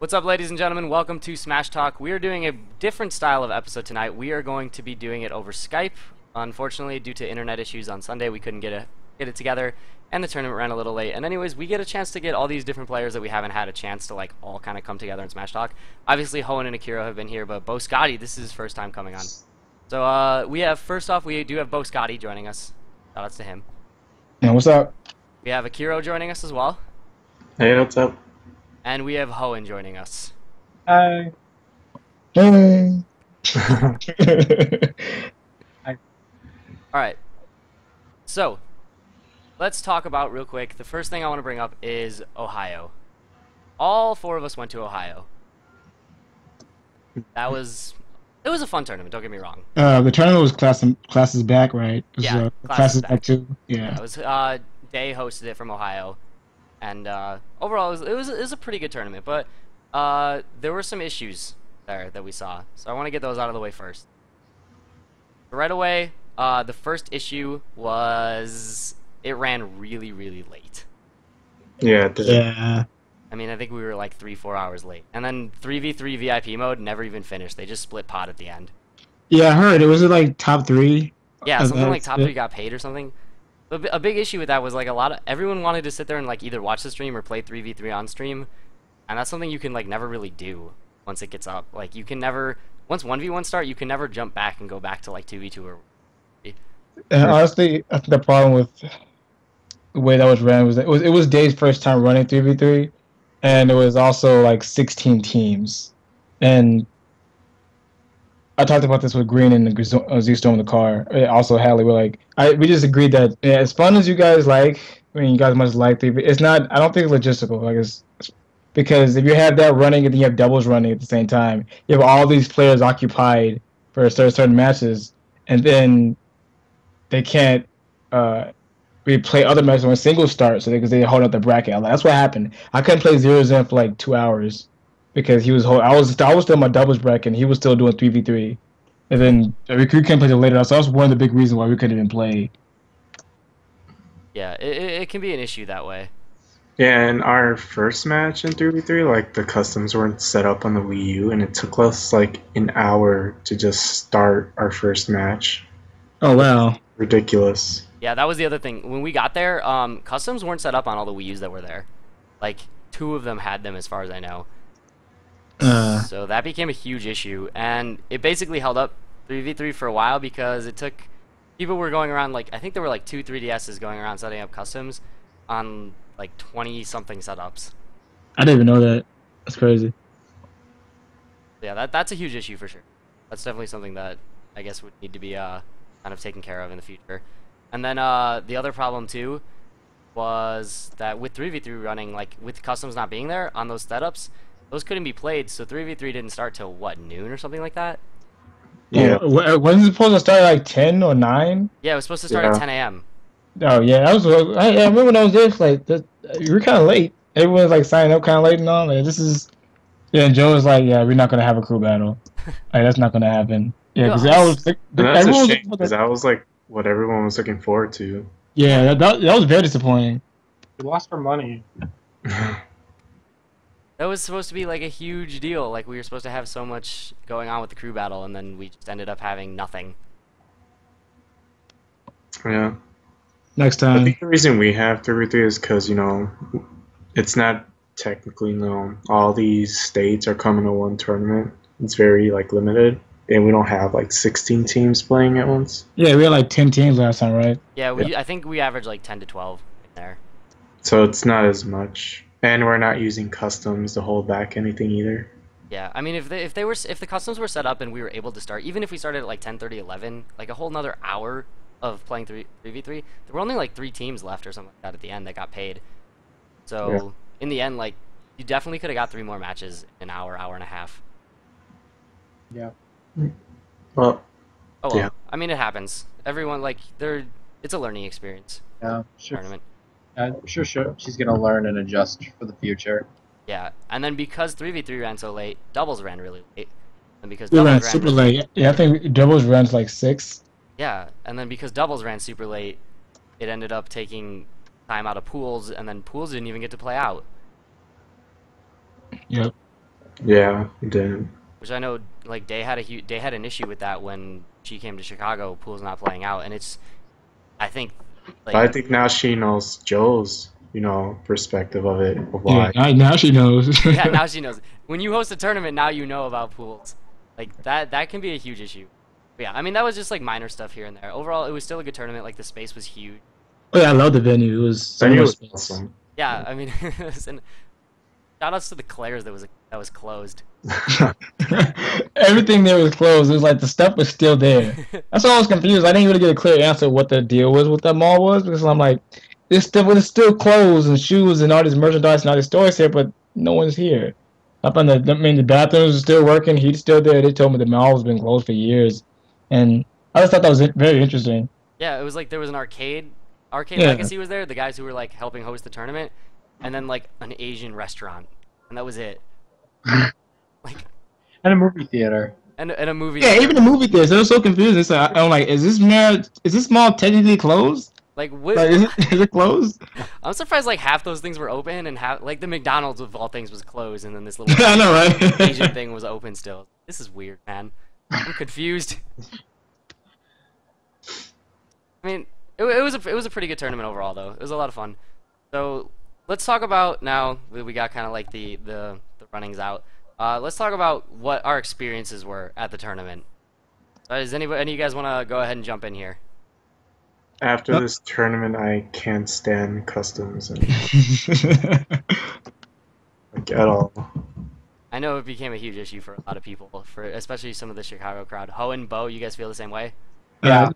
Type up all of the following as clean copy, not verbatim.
What's up, ladies and gentlemen? Welcome to Smash Talk. We are doing a different style of episode tonight. We are going to be doing it over Skype. Unfortunately, due to internet issues on Sunday, we couldn't get it together, and the tournament ran a little late. And anyways, we get a chance to get all these different players that we haven't had a chance to like all kind of come together in Smash Talk. Obviously, Hoenn and Akira have been here, but Bo Scotty, this is his first time coming on. So we have first off, we do have Bo Scotty joining us. Shoutouts to him. Yeah, what's up? We have Akira joining us as well, Hey, what's up? and we have Hoenn joining us. Hi. Hey. Alright, so let's talk about real quick. The first thing I want to bring up is Ohio. All four of us went to Ohio. It was a fun tournament, don't get me wrong. The tournament was classes back, right? It was, Yeah, classes back too. Yeah. It was Day hosted it from Ohio, and overall it was a pretty good tournament, but there were some issues there that we saw, so I want to get those out of the way first. Right away, the first issue was it ran really, really late. Yeah, it did. Yeah. I mean, I think we were like 3-4 hours late. And then 3v3 VIP mode never even finished. They just split pot at the end. Yeah, I heard it was like top three. Yeah, something like top 3 got paid or something. But a big issue with that was like everyone wanted to sit there and like either watch the stream or play 3v3 on stream. And that's something you can like never really do once it gets up. Like you can never, once 1v1 start, you can never jump back and go back to like 2v2 or... And honestly, I think the problem with the way that was ran was that it was Dave's first time running 3v3, and it was also like 16 teams. And I talked about this with Green and Z-Storm in the car. Also, Hadley, we just agreed that as fun as you guys like, I mean, you guys must like 3v3. It's not. I don't think it's logistical. Because if you have that running and then you have doubles running at the same time, you have all these players occupied for certain matches, and then they can't replay other matches when singles start, because they hold up the bracket. That's what happened. I couldn't play Zero Zen for like 2 hours because I was still in my doubles bracket and he was still doing 3v3, and then we couldn't play it later. So that was one of the big reasons why we couldn't even play. Yeah, it can be an issue that way. Yeah, in our first match in 3v3, like the customs weren't set up on the Wii U, and it took us like an hour to just start our first match. Oh wow. Ridiculous. Yeah, that was the other thing. When we got there, customs weren't set up on all the Wii U's that were there. Like, 2 of them had them as far as I know. So that became a huge issue, and it basically held up 3v3 for a while because it took... People were going around, like, I think there were like 2 3DSs going around setting up customs on like 20-something setups. I didn't even know that. That's crazy. Yeah, that's a huge issue for sure. That's definitely something that I guess would need to be kind of taken care of in the future. And then the other problem too was that with 3v3 running, like with customs not being there on those setups, those couldn't be played, so 3v3 didn't start till what, noon or something like that? Yeah. Wasn't it supposed to start at like 10 or 9? Yeah, it was supposed to start at 10 a.m. Oh yeah, I remember when I was there. You were kind of late. Everyone was like signing up kind of late and all. Like, and Joe was like, "Yeah, we're not gonna have a crew battle. Like, that's not gonna happen." Yeah, because That's a shame, because that was like what everyone was looking forward to. Yeah, that was very disappointing. We lost our money. That was supposed to be like a huge deal. Like we were supposed to have so much going on with the crew battle, and then we just ended up having nothing. Yeah. Next I time. think the reason we have 3v3 is because, it's not technically, all these states are coming to one tournament. It's very, like, limited. And we don't have, like, 16 teams playing at once. Yeah, we had like 10 teams last time, right? Yeah, I think we averaged like 10 to 12 there. So it's not as much. And we're not using customs to hold back anything either. Yeah, I mean, if the customs were set up and we were able to start, even if we started at like 10:30, 11, like a whole nother hour of playing 3v3, there were only like 3 teams left or something like that at the end that got paid. So Yeah. in the end, like you definitely could have got 3 more matches in an hour and a half. Yeah. Well, Oh well, yeah. I mean it happens. Everyone it's a learning experience. Yeah. Sure. Tournament. Sure. She's gonna learn and adjust for the future. Yeah, and then because 3v3 ran so late, doubles ran really late, and because We doubles ran ran super really late. Yeah, I think doubles runs like 6. Yeah, and then because doubles ran super late, it ended up taking time out of pools, and then pools didn't even get to play out. Yep. Yeah, it did. Which I know, like Day had Day had an issue with that when she came to Chicago. Pool's not playing out, and it's I think But I like think now she knows Joe's, perspective of it, of Yeah, why. now she knows. yeah, now she knows. When you host a tournament, now you know about pools. Like that can be a huge issue. But yeah, I mean that was just like minor stuff here and there. Overall, it was still a good tournament. Like the space was huge. Oh yeah, I love the venue. It was so Venue much was space. awesome. Yeah, I mean, and shout outs to the Claire's that was closed. Everything there was closed. It was like the stuff was still there. That's why I was confused. I didn't really get a clear answer what the deal was with that mall was because I'm like, it's still clothes and shoes and all this merchandise and all these stores here, but no one's here. The bathrooms are still working. He's still there. They told me the mall has been closed for years, and I just thought that was very interesting. Yeah, it was like there was an arcade Yeah. legacy was there. The guys who were like helping host the tournament, and then like an Asian restaurant, and that was it. Like And a movie theater. and a movie. Yeah, even the movie theaters, they were so confused. It's like, I'm like, is this mall technically closed? Like what? Like, is it closed? I'm surprised like half those things were open and half like the McDonald's of all things was closed, and then this little I know, right? Asian thing was open still. This is weird, man. I'm confused. I mean, it was a pretty good tournament overall, though. It was a lot of fun. So let's talk about now that we got kind of like the runnings out. Let's talk about what our experiences were at the tournament. Does any of you guys want to go ahead and jump in here? After this tournament, I can't stand customs and like at all. I know it became a huge issue for a lot of people, for especially some of the Chicago crowd. Ho and Bo, you guys feel the same way? Yeah.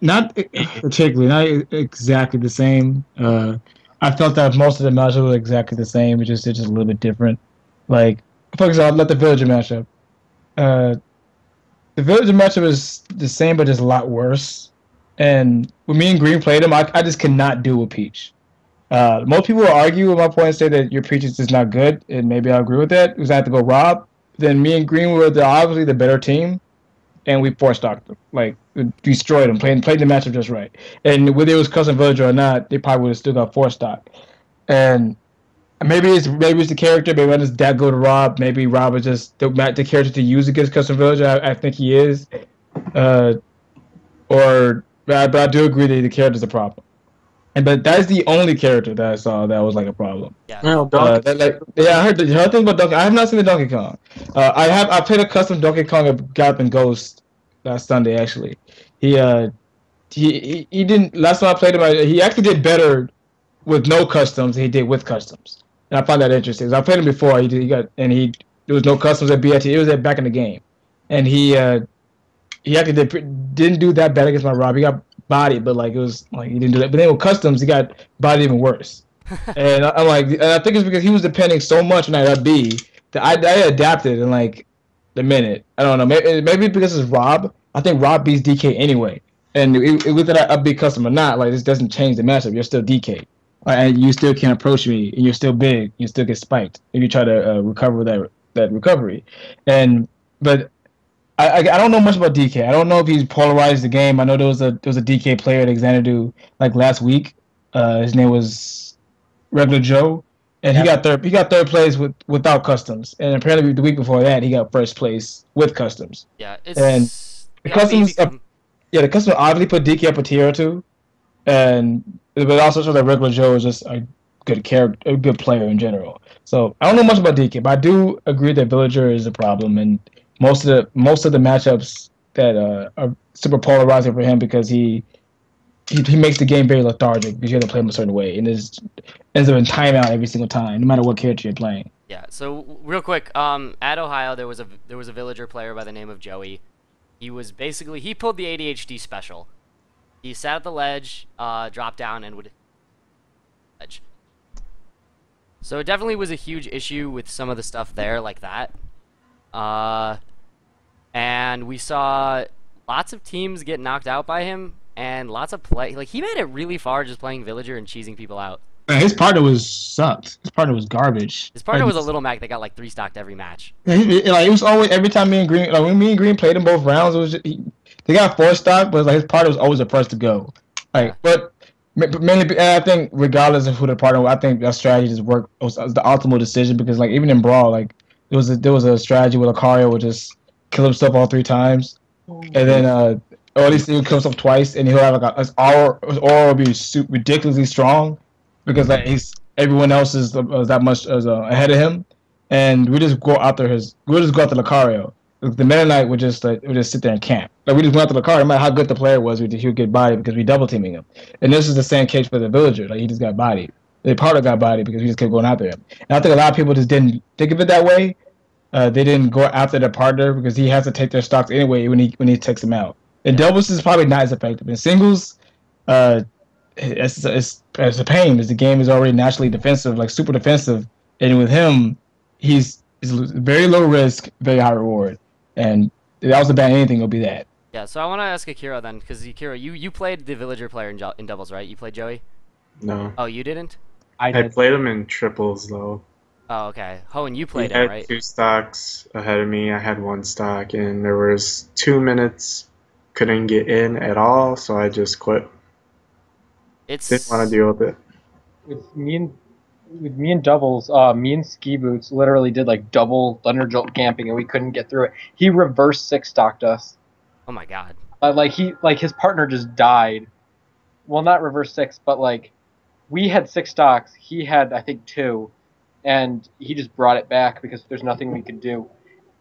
Not particularly, not exactly the same. I felt that most of the matchups were exactly the same, it's just a little bit different. Like, for example, let the Villager matchup. The Villager matchup is the same, but just a lot worse. And when me and Green played him, I just cannot do with Peach. Most people will argue with my point and say that your Peach is just not good, and maybe I agree with that. Because I had to go Rob. Then me and Green were obviously the better team, and we force stocked them. Like, we destroyed them, played the matchup just right. And whether it was Custom Villager or not, they probably would have still got force stock. And maybe it's the character. Maybe I just that go to Rob. Maybe Rob is just the character to use against Custom Villager. I think he is. But I do agree that the character's a problem. But that's the only character that I saw that was like a problem. Yeah. Well, I heard the thing about Donkey. I have not seen the Donkey Kong. I played a custom Donkey Kong of Galloping Ghost last Sunday. Actually, he didn't. Last time I played him, he actually did better with no customs than he did with customs, and I found that interesting. 'Cause I played him before. There was no customs at BIT. It was back in the game, and he actually didn't do that bad against my Rob. He got bodied, but like it was like he didn't do that. But then with customs, he got bodied even worse. And I'm like, and I think it's because he was depending so much on that B that I adapted in like the minute. I don't know, maybe because it's Rob. I think Rob beats DK anyway, and whether that upbeat custom or not, like this doesn't change the matchup. You're still DK, and you still can't approach me, and you're still big. You still get spiked if you try to recover that recovery, but. I don't know much about DK. I don't know if he's polarized the game. I know there was a DK player at Xanadu like last week. His name was Regular Joe, and he got third place without customs. And apparently the week before that he got first place with customs. Yeah, The customs obviously put DK up a tier or two, but also shows that Regular Joe is just a good character, a good player in general. So I don't know much about DK, but I do agree that Villager is a problem, and most of the matchups that are super polarizing for him because he makes the game very lethargic because you have to play him a certain way, and ends up in timeout every single time, no matter what character you're playing. Yeah. So real quick, at Ohio there was a Villager player by the name of Joey. He pulled the ADHD special. He sat at the ledge, dropped down, and would ledge. So it definitely was a huge issue with some of the stuff there like that. And we saw lots of teams get knocked out by him, and lots of play. Like, he made it really far just playing Villager and cheesing people out. Man, his partner sucked. His partner was garbage. His partner was a little Mac that got like 3-stocked every match. It was always every time me and Green, like when me and Green played in both rounds, it was they got 4-stock, but like his partner was always the first to go. Like, but mainly, I think regardless of who the partner was, I think that strategy just worked. Was the optimal decision because like even in Brawl, like there was a strategy where Lucario would just kill himself all 3 times, and then or at least he would kill himself twice, and he'll have like his aura will be ridiculously strong because like everyone else is that much ahead of him, and we just go after Lucario. The Meta Knight would just sit there and camp. Like we just went after Lucario, no matter how good the player was, he would get bodied because we double teaming him. And this is the same case for the villager. Like he just got bodied. The partner got bodied because we just kept going after him. And I think a lot of people just didn't think of it that way. They didn't go after their partner because he has to take their stocks anyway when he takes them out. In doubles is probably not as effective. In singles, it's a pain because the game is already naturally defensive, like super defensive. And with him, he's very low risk, very high reward. And if I was to ban anything, it'll be that. Yeah, so I want to ask Akira then, because Akira, you played the villager player in doubles, right? You played Joey? No. Oh, you didn't? I played him in triples though. Oh, okay. Hoenn, you played He him, had right? 2 stocks ahead of me. I had 1 stock, and there was 2 minutes. Couldn't get in at all, so I just quit. Didn't want to deal with it. With me and doubles, me and Ski Boots literally did like double Thunder Jolt camping, and we couldn't get through it. He reverse 6-stocked us. Oh my god. Like his partner just died. Well, not reverse 6, but like we had 6 stocks. He had I think 2, and he just brought it back because there's nothing we could do.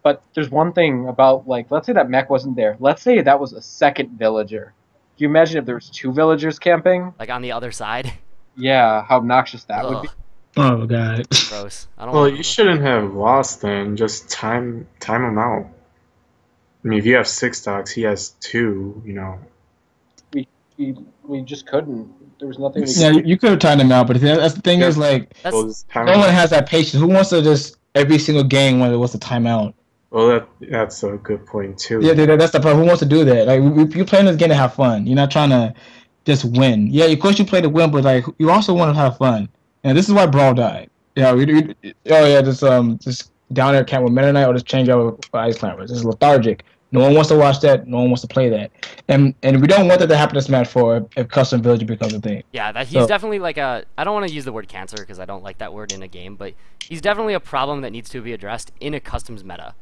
But there's one thing about, like, let's say that mech wasn't there. Let's say that was a second villager. Can you imagine if there was 2 villagers camping? Like on the other side? Yeah, how obnoxious that would be. Oh god. Gross. I don't Well, want you shouldn't have lost then. Just time him out. I mean, if you have 6 stocks, he has 2. You know. We just couldn't. There was nothing we could Yeah, do. you could have timed him out, but that's the thing is like no one has that patience. Who wants to just every single game wants to time out? Well, that's a good point too. Yeah, that's the problem. Who wants to do that? Like you're playing this game to have fun. You're not trying to just win. Yeah, of course you play to win, but like you also want to have fun. And this is why Brawl died. Yeah, just down there camp with Meta Knight or just change out with Ice Climbers. It's lethargic. No one wants to watch that. No one wants to play that. And we don't want that to happen to Smash 4 if custom villager becomes a thing. Yeah, he's definitely like I don't want to use the word cancer because I don't like that word in a game, but he's definitely a problem that needs to be addressed in a customs meta.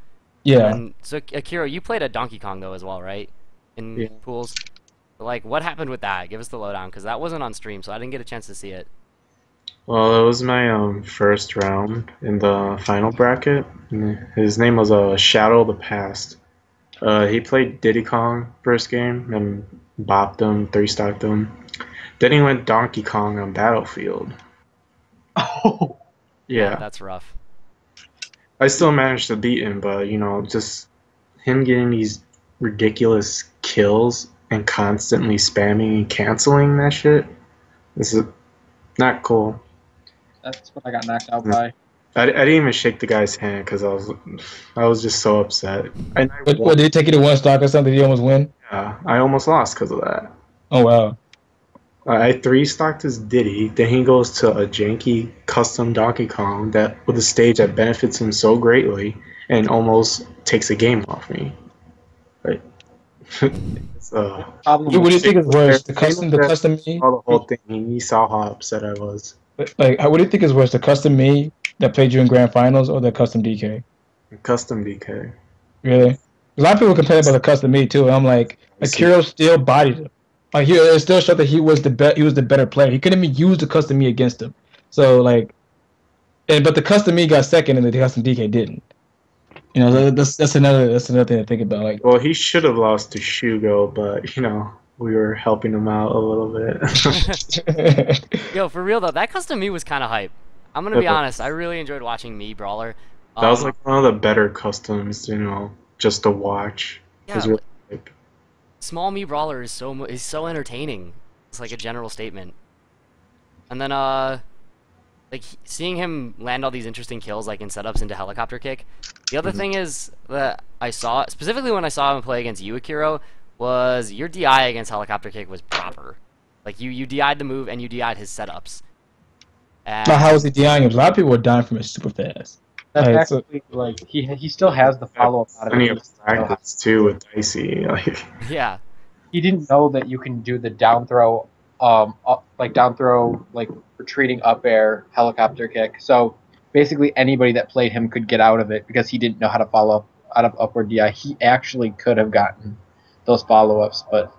Yeah. And so Akira, you played a Donkey Kong though as well, right? In pools. Like, what happened with that? Give us the lowdown because that wasn't on stream, so I didn't get a chance to see it. Well, it was my first round in the final bracket. His name was Shadow of the Past. He played Diddy Kong first game and bopped him, 3-stocked him. Then he went Donkey Kong on Battlefield. Oh. Yeah. That's rough. I still managed to beat him, but you know, just him getting these ridiculous kills and constantly spamming and canceling that shit. This is not cool. That's what I got knocked out by. I didn't even shake the guy's hand because I was just so upset. What, did he take you to 1 stock or something? Did he almost win? Yeah, I almost lost because of that. Oh wow. I 3-stocked his Diddy, then he goes to a janky custom Donkey Kong with a stage that benefits him so greatly and almost takes a game off me. Right? What do you think is worse, the custom me? The whole thing. He saw how upset I was. Like, what do you think is worse, the custom me that played you in grand finals or the custom DK? Custom DK. Really? A lot of people complain about the custom me too. And I'm like, Akira still bodied him. Like it still showed that he was the better player. He couldn't even use the custom me against him. So like, but the custom me got second and the custom DK didn't. You know, that's another thing to think about. Like, well, he should have lost to Shugo, but you know, we were helping him out a little bit. Yo, for real though, that custom me was kind of hype. I'm gonna be honest. I really enjoyed watching me Brawler. That was like one of the better customs, you know, just to watch. Yeah, really hype. Small me Brawler is so entertaining. It's like a general statement. And then like seeing him land all these interesting kills like in setups into helicopter kick. The other thing is that I saw specifically when I saw him play against you, Akira, was your DI against helicopter kick was proper. Like you DI'd the move and you DI'd his setups. Now how was he DIing him? A lot of people were dying from it super fast. That's actually like he still has the follow up out of it. Practice too with Dicey. Like. Yeah. He didn't know that you can do the down throw, like retreating up air helicopter kick. So basically anybody that played him could get out of it because he didn't know how to follow up out of upward DI. He actually could have gotten those follow-ups, but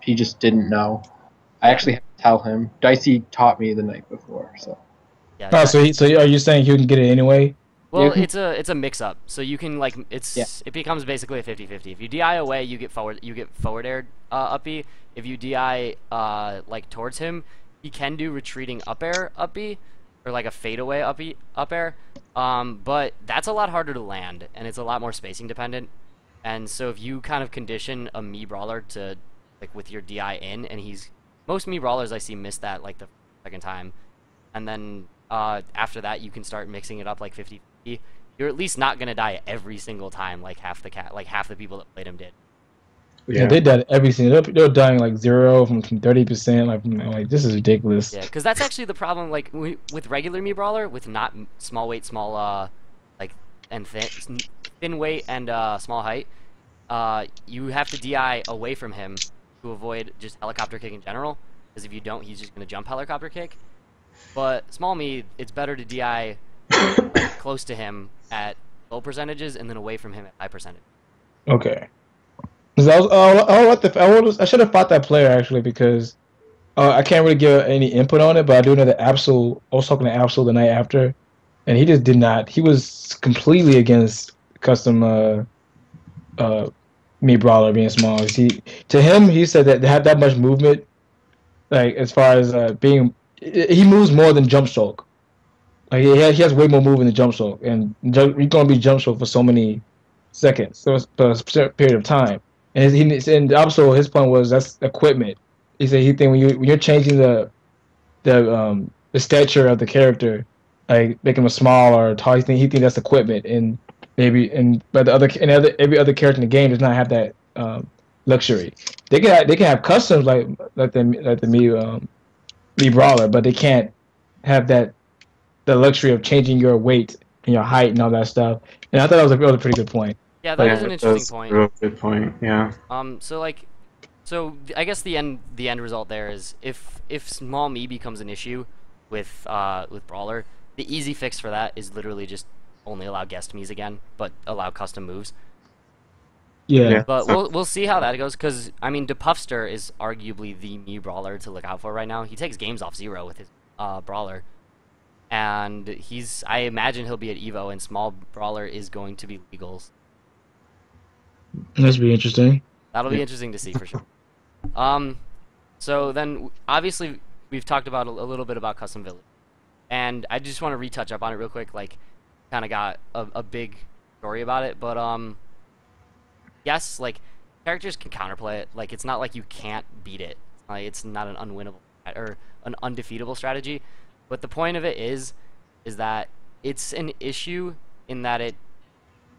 he just didn't know. I actually had to tell him. Dicey taught me the night before, so. Yeah. Oh, so are you saying he can get it anyway? Well, Yeah. it's a mix up. So you can like it becomes basically a 50-50. If you DI away, you get forward air up B. If you DI like towards him, he can do retreating up air up B, or like a fadeaway up air. But that's a lot harder to land, and it's a lot more spacing dependent. And so if you kind of condition a Mii brawler to like with your DI in, and most Mii brawlers I see miss that like the second time, and then after that you can start mixing it up like 50. You're at least not gonna die every single time like half the people that played him did. Yeah, they died every single. They're dying like 0 from 30%. Like this is ridiculous. Yeah, because that's actually the problem. Like with regular Mii brawler, with not small weight, small like and thin weight and small height, you have to DI away from him to avoid just helicopter kick in general. Because if you don't, he's just gonna jump helicopter kick. But small Mii, it's better to DI like, close to him at low percentages and then away from him at high percentage. Okay. I should have fought that player actually because I can't really give any input on it, but I do know that Absol. I was talking to Absol the night after, and he just did not. He was completely against custom Mii brawler being small. To him, he said that they have that much movement, like as far as he moves more than jump stroke. Like he has way more movement than jump stroke, and you're gonna be jump stroke for so many seconds, so it's a certain period of time. And also his point was that's equipment. He said he think when you're changing the stature of the character, like making him small or tall, he think that's equipment, and but every other character in the game does not have that luxury. They can have customs like the Mii brawler, but they can't have the luxury of changing your weight and your height and all that stuff. And I thought that was a really pretty good point. Yeah, that is an interesting point. Real good point. Yeah. So I guess the end result there is if small Mii becomes an issue with brawler, the easy fix for that is literally just only allow guest Miis again, but allow custom moves. Yeah. But we'll see how that goes, because I mean DePuffster is arguably the Mii brawler to look out for right now. He takes games off 0 with his brawler, and I imagine he'll be at Evo, and small brawler is going to be legals. That'll be interesting. That'll be interesting to see for sure. So then obviously we've talked about a little bit about custom village, and I just want to retouch up on it real quick. Like, kind of got a big story about it, but yes, like characters can counterplay it. Like, it's not like you can't beat it. Like, it's not an unwinnable or an undefeatable strategy. But the point of it is that it's an issue in that it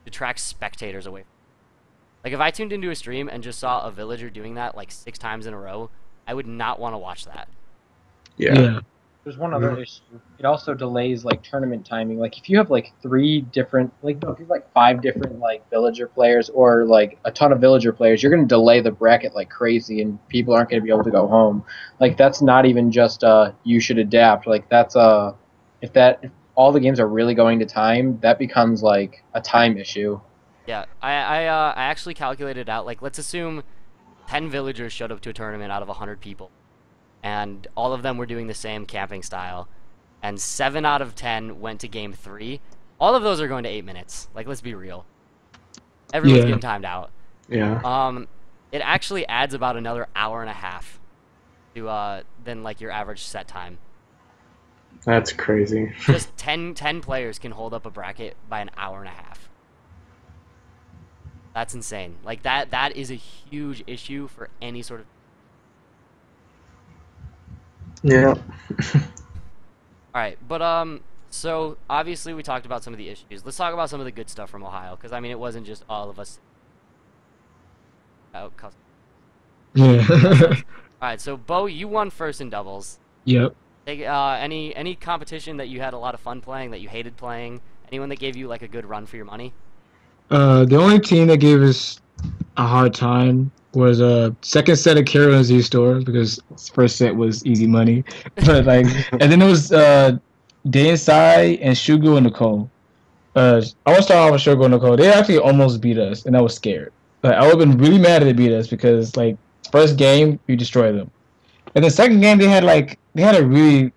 detracts spectators away. Like, if I tuned into a stream and just saw a villager doing that like 6 times in a row, I would not want to watch that. Yeah. There's one other issue. It also delays like tournament timing. Like if you have like 3 different, if you have like 5 different like villager players or like a ton of villager players, you're going to delay the bracket like crazy, and people aren't going to be able to go home. Like that's not even just you should adapt. Like that's if all the games are really going to time, that becomes like a time issue. Yeah, I actually calculated out. Like, let's assume 10 villagers showed up to a tournament out of 100 people, and all of them were doing the same camping style, and 7 out of 10 went to game 3. All of those are going to 8 minutes. Like, let's be real. Everyone's getting timed out. Yeah. It actually adds about another hour and a half to than like your average set time. That's crazy. Just 10 players can hold up a bracket by an hour and a half. That's insane. Like that is a huge issue for any sort of. Yeah. All right, but so obviously we talked about some of the issues. Let's talk about some of the good stuff from Ohio, because I mean it wasn't just all of us. Yeah. All right, so Bo, you won first in doubles. Yep. Any competition that you had a lot of fun playing, that you hated playing? Anyone that gave you like a good run for your money? The only team that gave us a hard time was second set of Carol and Z Store, because first set was easy money. But and then it was Dainsai and Shugo and Nicole. I want to start off with Shugo and Nicole. They actually almost beat us, and I was scared. Like, I would have been really mad if they beat us because like first game we destroyed them, and the second game they had a really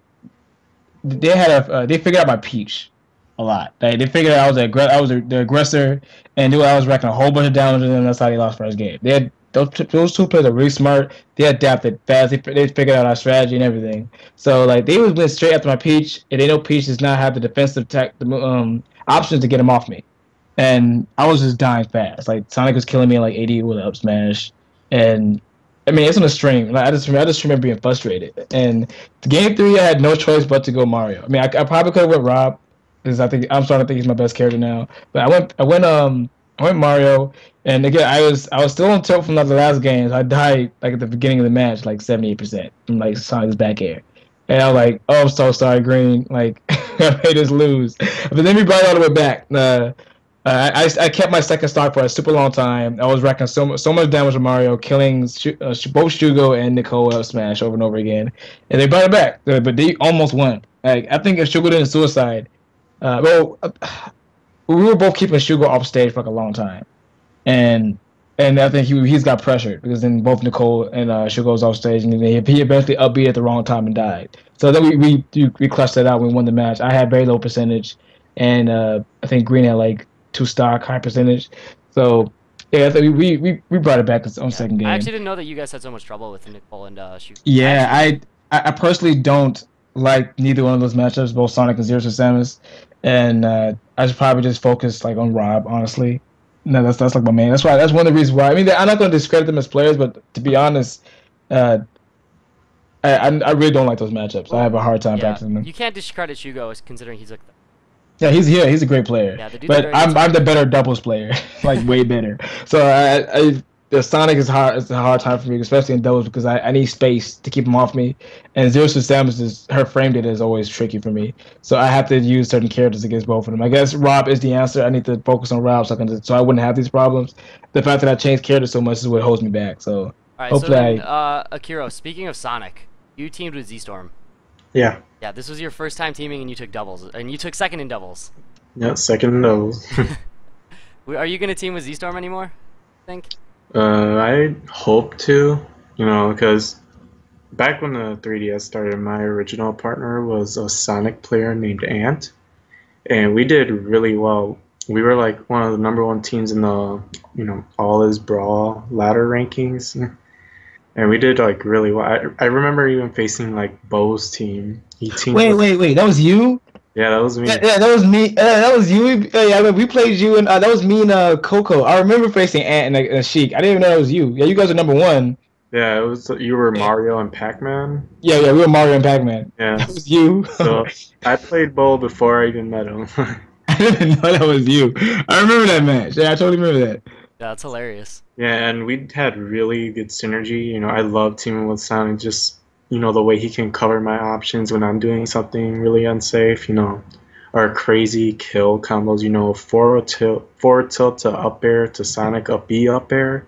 they figured out my peach a lot. Like, they figured out I was the aggressor, and knew I was wrecking a whole bunch of damage, and that's how they lost first game. They had those two players are really smart. They adapted fast. They figured out our strategy and everything. So like they went straight after my peach, and they know peach does not have the defensive options to get him off me. And I was just dying fast. Like Sonic was killing me in like 80 with an up smash, and I mean it's on a stream. Like, I just remember being frustrated. And game three, I had no choice but to go Mario. I mean, I probably could have went Rob because I'm starting to think he's my best character now. But I went Mario, and again I was still on tilt from the last games. I died like at the beginning of the match, like 78% from like Sonic's back air. And I was like, oh, I'm so sorry, Green. Like, I made us lose. But then we brought it all the way back. I kept my second stock for a super long time. I was wrecking so much damage with Mario, killing both Shugo and Nicole up smash over and over again. And they brought it back, but they almost won. Like, I think if Shugo didn't suicide, we were both keeping Shugo off stage for like a long time, and I think he's got pressured because then both Nicole and Shugo was off stage, and then he eventually upbeat at the wrong time and died. So then we clutched that out. We won the match. I had very low percentage, and I think Green had like 2 stock, high percentage. So yeah, I think we brought it back on second game. I actually didn't know that you guys had so much trouble with Nicole and Shugo. Yeah, I personally don't like neither one of those matchups, both Sonic and Zero to Samus, and I should probably just focus like on Rob, honestly. No, that's like my main. That's one of the reasons why. I mean, I'm not going to discredit them as players, but to be honest, uh, I really don't like those matchups. I have a hard time practicing them. You can't discredit Shugo considering he's like. Yeah, he's a great player. Yeah, but I'm the better doubles player, like way better. So the Sonic is hard. It's a hard time for me, especially in doubles, because I need space to keep him off me. And Zero Suit Samus her frame data is always tricky for me. So I have to use certain characters against both of them. I guess Rob is the answer. I need to focus on Rob so I wouldn't have these problems. The fact that I changed characters so much is what holds me back. So all right, hopefully so then, Akiro, speaking of Sonic, you teamed with Z-Storm. Yeah. Yeah, this was your first time teaming, and you took doubles, and you took second in doubles. Yeah, second in doubles. Are you gonna team with Z-Storm anymore? I think. I hope to, because back when the 3DS started, my original partner was a Sonic player named Ant, and we did really well. We were like one of the #1 teams in the, All Is Brawl ladder rankings, and we did like really well. I remember even facing like Bo's team. Wait, that was you? Yeah, that was me. Yeah, that was me. That was you. Yeah, we played you, and that was me and Coco. I remember facing Ant and Sheik. I didn't even know that was you. Yeah, you guys are #1. Yeah, it was you were Mario and Pac-Man. Yeah, we were Mario and Pac-Man. Yeah, that was you. So I played Bo before I even met him. I didn't know that was you. I remember that match. Yeah, I totally remember that. Yeah, that's hilarious. Yeah, and we had really good synergy. I love teaming with Sonic. Just the way he can cover my options when I'm doing something really unsafe. Our crazy kill combos. Forward tilt to up air to Sonic up B up air,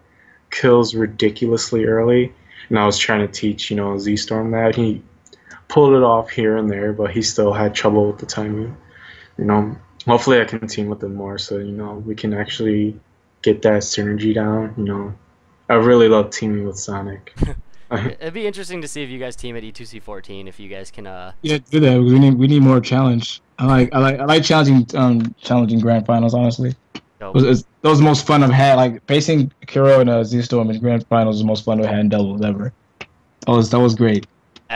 kills ridiculously early. And I was trying to teach Z-Storm that. He pulled it off here and there, but he still had trouble with the timing. Hopefully I can team with him more so we can actually get that synergy down. I really love teaming with Sonic. It'd be interesting to see if you guys team at E2C 14. If you guys can. Yeah, do that. We need more challenge. I like challenging grand finals. Honestly, those are the most fun I've had. Like facing Kiro and Z-Storm in grand finals is the most fun I've had in doubles ever. That was great.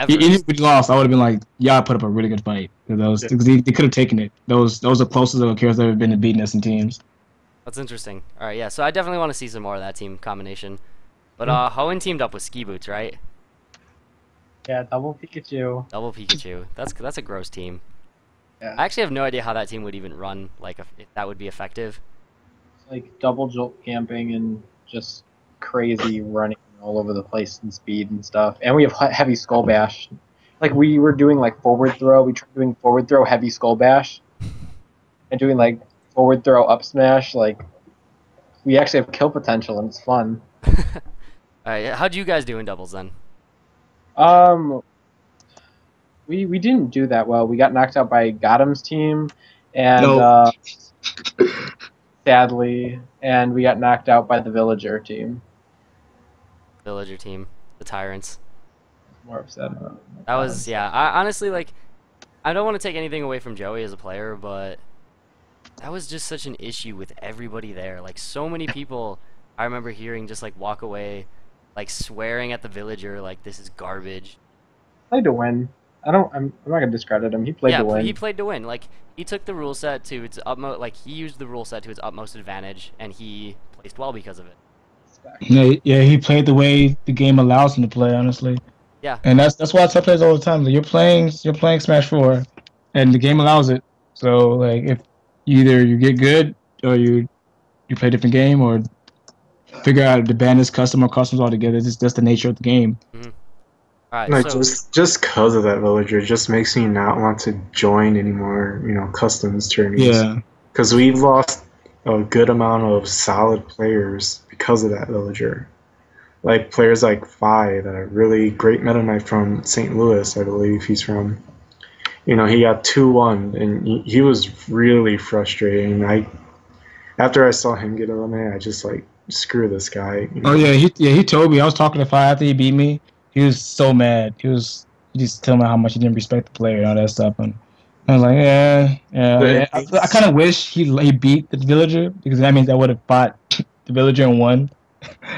Even if we lost, I would have been like, y'all put up a really good fight. Because they could have taken it. Those are the closest of Kiro's ever been to beating us in teams. That's interesting. All right, yeah. So I definitely want to see some more of that team combination. But Hoenn teamed up with Ski Boots, right? Yeah, double Pikachu. Double Pikachu. That's a gross team. Yeah. I actually have no idea how that team would even run. Like, if that would be effective. It's like double jolt camping and just crazy running all over the place and speed and stuff. And we have heavy skull bash. Like we were doing like forward throw. We tried doing forward throw heavy skull bash, and doing like forward throw up smash. Like we actually have kill potential and it's fun. Alright, how'd you guys do in doubles then? We didn't do that well. We got knocked out by Gotham's team, and No. sadly, and we got knocked out by the Villager team. Villager team, the Tyrants. More upset about That was, yeah. I honestly, like, I don't want to take anything away from Joey as a player, but that was just such an issue with everybody there. Like, so many people I remember hearing just, like, walk away, like, swearing at the Villager, like, this is garbage. Played to win. I'm not gonna discredit him. He played Yeah, to win. he played to win. Like, he took the rule set to its utmost, like, he used the rule set to its utmost advantage, and he placed well because of it. Yeah, he played the way the game allows him to play, honestly. Yeah. And that's why I tell players all the time that you're playing Smash 4, and the game allows it. So like if either you get good or you play a different game or figure out to ban this custom or customs altogether. It's just that's the nature of the game. Mm-hmm. All right, Like so just cause of that Villager, it just makes me not want to join anymore. Customs tourneys. Yeah. Because we've lost a good amount of solid players because of that Villager. Like players like Fi that are really great Meta Knight from St. Louis, I believe he's from. He got 2-1, and he was really frustrating. After I saw him get eliminated, I just like screw this guy. Oh yeah, he told me. I was talking to Fi after he beat me. He was so mad. He just telling me how much he didn't respect the player and all that stuff. And I was like, yeah. I kind of wish he beat the Villager because that means I would have fought the Villager and won.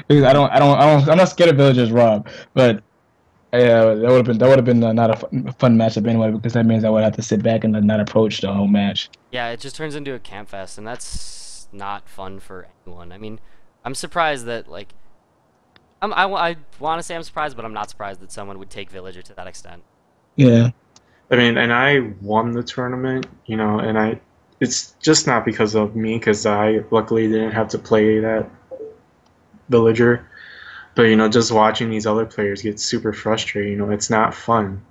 Because I'm not scared of Villagers, Rob. But yeah, that would have been not a fun matchup anyway because that means I would have to sit back and not approach the whole match. yeah, it just turns into a camp fest, and that's not fun for anyone. I mean, I'm surprised that like I want to say I'm surprised, but I'm not surprised that someone would take Villager to that extent. Yeah. I mean, and I won the tournament, and it's just not because of me, because I luckily didn't have to play that Villager. But, just watching these other players get super frustrated, it's not fun,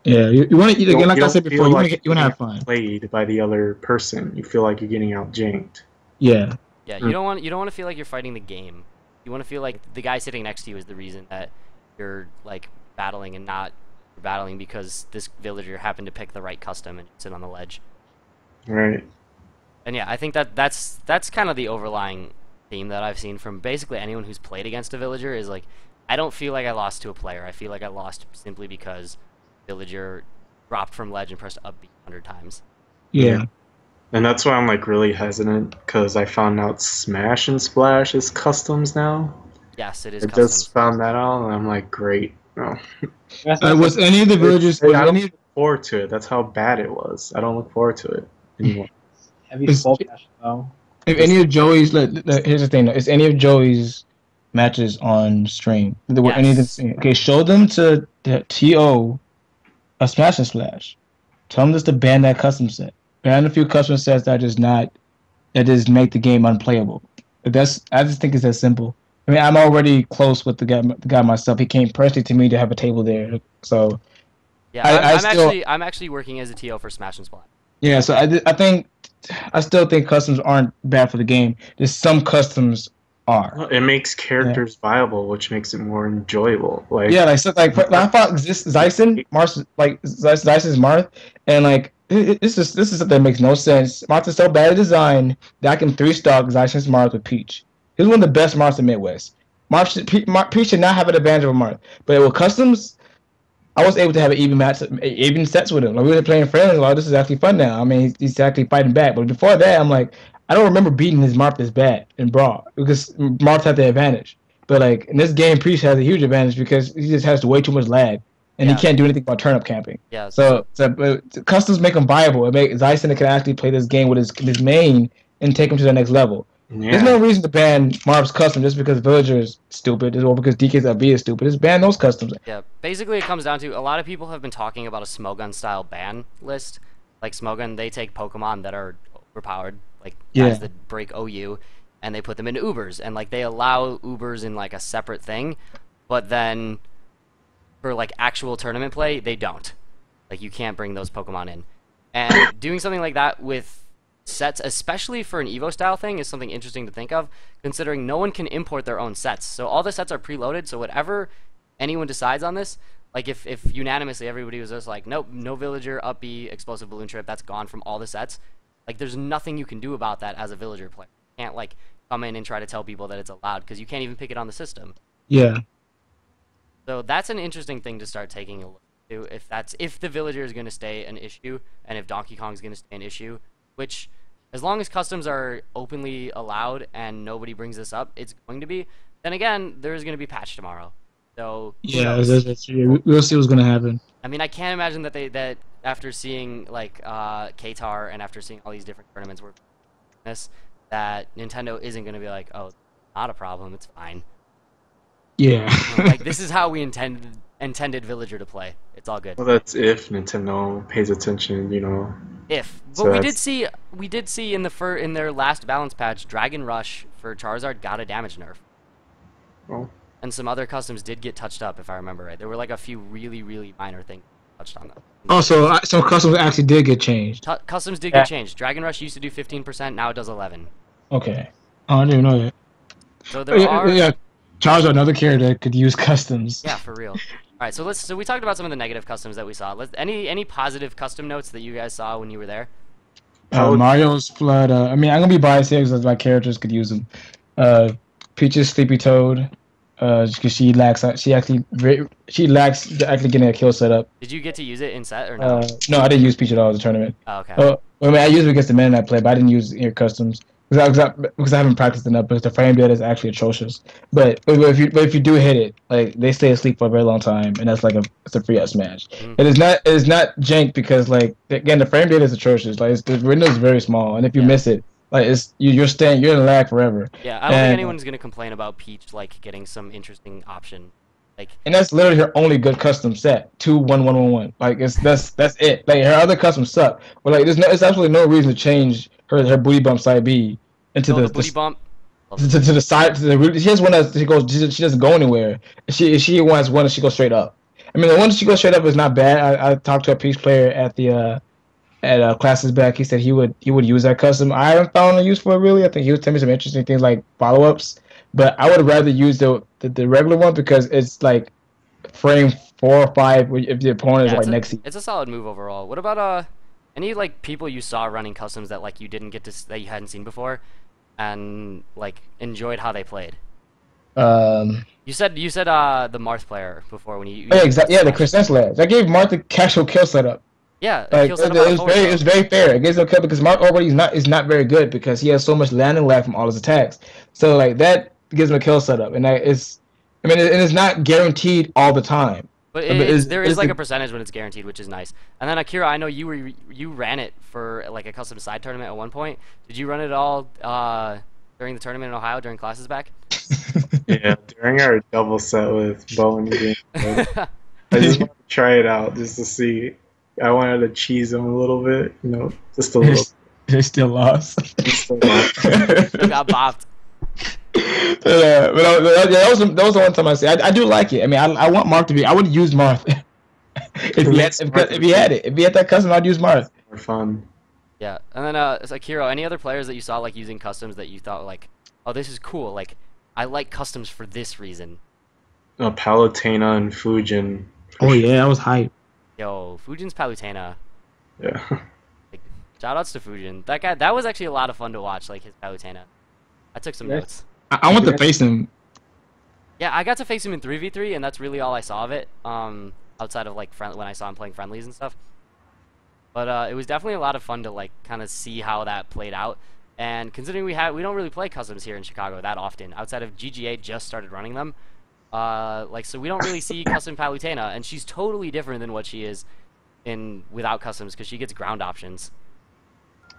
Yeah, you want to, again, like I said before, you want to have fun. Played by the other person. You feel like you're getting out janked. Yeah. Yeah, you don't want to feel like you're fighting the game. You want to feel like the guy sitting next to you is the reason that you're like battling and not battling because this Villager happened to pick the right custom and sit on the ledge. Right. And yeah, I think that's kind of the overlying theme that I've seen from basically anyone who's played against a Villager is like, I don't feel like I lost to a player. I feel like I lost simply because Villager dropped from ledge and pressed up B 100 times. Yeah. And that's why I'm like really hesitant because I found out Smash and Splash is customs now. Yes, it is I customs. just found that out and I'm like, great. No. Was any of the Villagers? I don't look forward to it. That's how bad it was. I don't look forward to it anymore. Heavy Splash though. If any of Joey's, here's the thing though, is any of Joey's matches on stream? There were any of them? Okay, show them to the TO a Smash and Splash. Tell them just to ban that custom set. Ban a few custom sets that just make the game unplayable. I just think it's that simple. I mean, I'm already close with the guy myself. He came personally to me to have a table there. So yeah, I'm actually working as a TO for Smash and Splash. Yeah, so I still think customs aren't bad for the game. Just some customs are. Well, it makes characters viable, which makes it more enjoyable. Like I fought Zyson, Mars, like Zyson's Marth, and like this is something that makes no sense. Marth is so bad at design that I can 3-stock Zyson's Marth with Peach. He's one of the best Marths in Midwest. Peach should not have an advantage over Marth, but with customs, I was able to have an even sets with him. Like we were playing friendly. Like this is actually fun now. I mean, he's actually fighting back. But before that, I'm like, I don't remember beating his Marth this bad in Brawl because Marth had the advantage. But like in this game, Priest has a huge advantage because he just has way too much lag, and he can't do anything about turnip camping. Yeah. So customs make him viable. It makes Zyson can actually play this game with his main and take him to the next level. Yeah. There's no reason to ban Marv's custom just because Villager is stupid or because DKSLB is stupid. Just ban those customs. Yeah, basically it comes down to a lot of people have been talking about a Smogun style ban list. Like Smogun, they take Pokemon that are overpowered, like guys that break OU, and they put them into Ubers, and like they allow Ubers in like a separate thing, but then for like actual tournament play, they don't. Like you can't bring those Pokemon in, and doing something like that with sets, especially for an Evo style thing, is something interesting to think of, considering no one can import their own sets. So all the sets are preloaded, so whatever anyone decides on this, Like if unanimously everybody was just like, nope, no villager, up B, explosive balloon trip, that's gone from all the sets. Like there's nothing you can do about that as a villager player. You can't like come in and try to tell people that it's allowed because you can't even pick it on the system. Yeah. So that's an interesting thing to start taking a look to if the villager is going to stay an issue and if Donkey Kong is going to stay an issue, which as long as customs are openly allowed and nobody brings this up, it's going to be. Then again, there's going to be patch tomorrow. So Yeah, we'll see what's gonna happen. I mean, I can't imagine that after seeing like Qatar and after seeing all these different tournaments where that Nintendo isn't going to be like, oh, not a problem, it's fine. Yeah. Like this is how we intended Villager to play. It's all good. Well, that's if Nintendo pays attention, you know. If, but So we did see in their last balance patch, Dragon Rush for Charizard got a damage nerf, Oh, and some other customs did get touched up if I remember right. There were like a few really minor things touched on them. Also, some customs actually did get changed. Customs did get changed. Dragon Rush used to do 15%, now it does 11. Okay. Oh, I didn't even know that. So there are. Yeah. Charizard, another character that could use customs. Yeah, for real. All right, so we talked about some of the negative customs that we saw. Any positive custom notes that you guys saw when you were there? Mario's Flood. I mean, I'm gonna be biased here because my characters could use them. Peach's Sleepy Toad. Because she lacks actually getting a kill set up. Did you get to use it in set or no? No, I didn't use Peach at all as a tournament. Oh, okay. I mean, I used it against the men I play, but I didn't use your customs because I haven't practiced enough. Because the frame data is actually atrocious. But if you do hit it, like they stay asleep for a very long time, and that's it's a free up smash. It is not jank because like again the frame data is atrocious. Like the window is very small, and if you miss it. Like you're in lag forever. Yeah, I don't think anyone's gonna complain about Peach like getting some interesting option. Like, and that's literally her only good custom set. 2-1-1-1-1. Like that's it. Like her other customs suck. But like there's absolutely no reason to change her booty bump side B into the booty bump to the side. She has one that she doesn't go anywhere. She wants one that she goes straight up. I mean the one that she goes straight up is not bad. I talked to a Peach player at classes back. He said he would use that custom. I haven't found a use for it really. I think he was telling me some interesting things like follow-ups, but I would rather use the regular one because it's like frame 4 or 5 if the opponent is like next to you. It's a solid move overall. What about any like people you saw running customs that like you didn't get to that you hadn't seen before and like enjoyed how they played? You said the Marth player before when you yeah, exactly. Yeah, the Crescent Labs. I gave Marth the casual kill setup. Yeah, like, it was very fair. It gives him a kill because Mark already is not very good because he has so much landing lag from all his attacks. So like that gives him a kill setup, and it's not guaranteed all the time. But there is like a percentage when it's guaranteed, which is nice. And then Akira, I know you ran it for like a custom side tournament at one point. Did you run it all during the tournament in Ohio during classes back? Yeah, during our double set with Bo and Ian. I just wanted to try it out just to see. I wanted to cheese them a little bit, you know, just a little. They still lost. Still got bopped. But that was the one time I said I do like it. I mean, I want Marth to be. I would use Marth if he had it. If he had that custom, I'd use Marth. More fun. Yeah, and then it's like Hero. Any other players that you saw like using customs that you thought like, oh, this is cool. Like, I like customs for this reason. Palutena and Fujin. Oh yeah, I was hyped. Yo, Fujin's Palutena. Yeah. Like, shoutouts to Fujin. That guy. That was actually a lot of fun to watch. Like his Palutena. I took some notes. I want to face him. Yeah, I got to face him in 3v3, and that's really all I saw of it. Outside of like when I saw him playing friendlies and stuff. But it was definitely a lot of fun to like kind of see how that played out. And considering we don't really play customs here in Chicago that often, outside of GGA just started running them. So we don't really see custom Palutena, and she's totally different than what she is without customs because she gets ground options.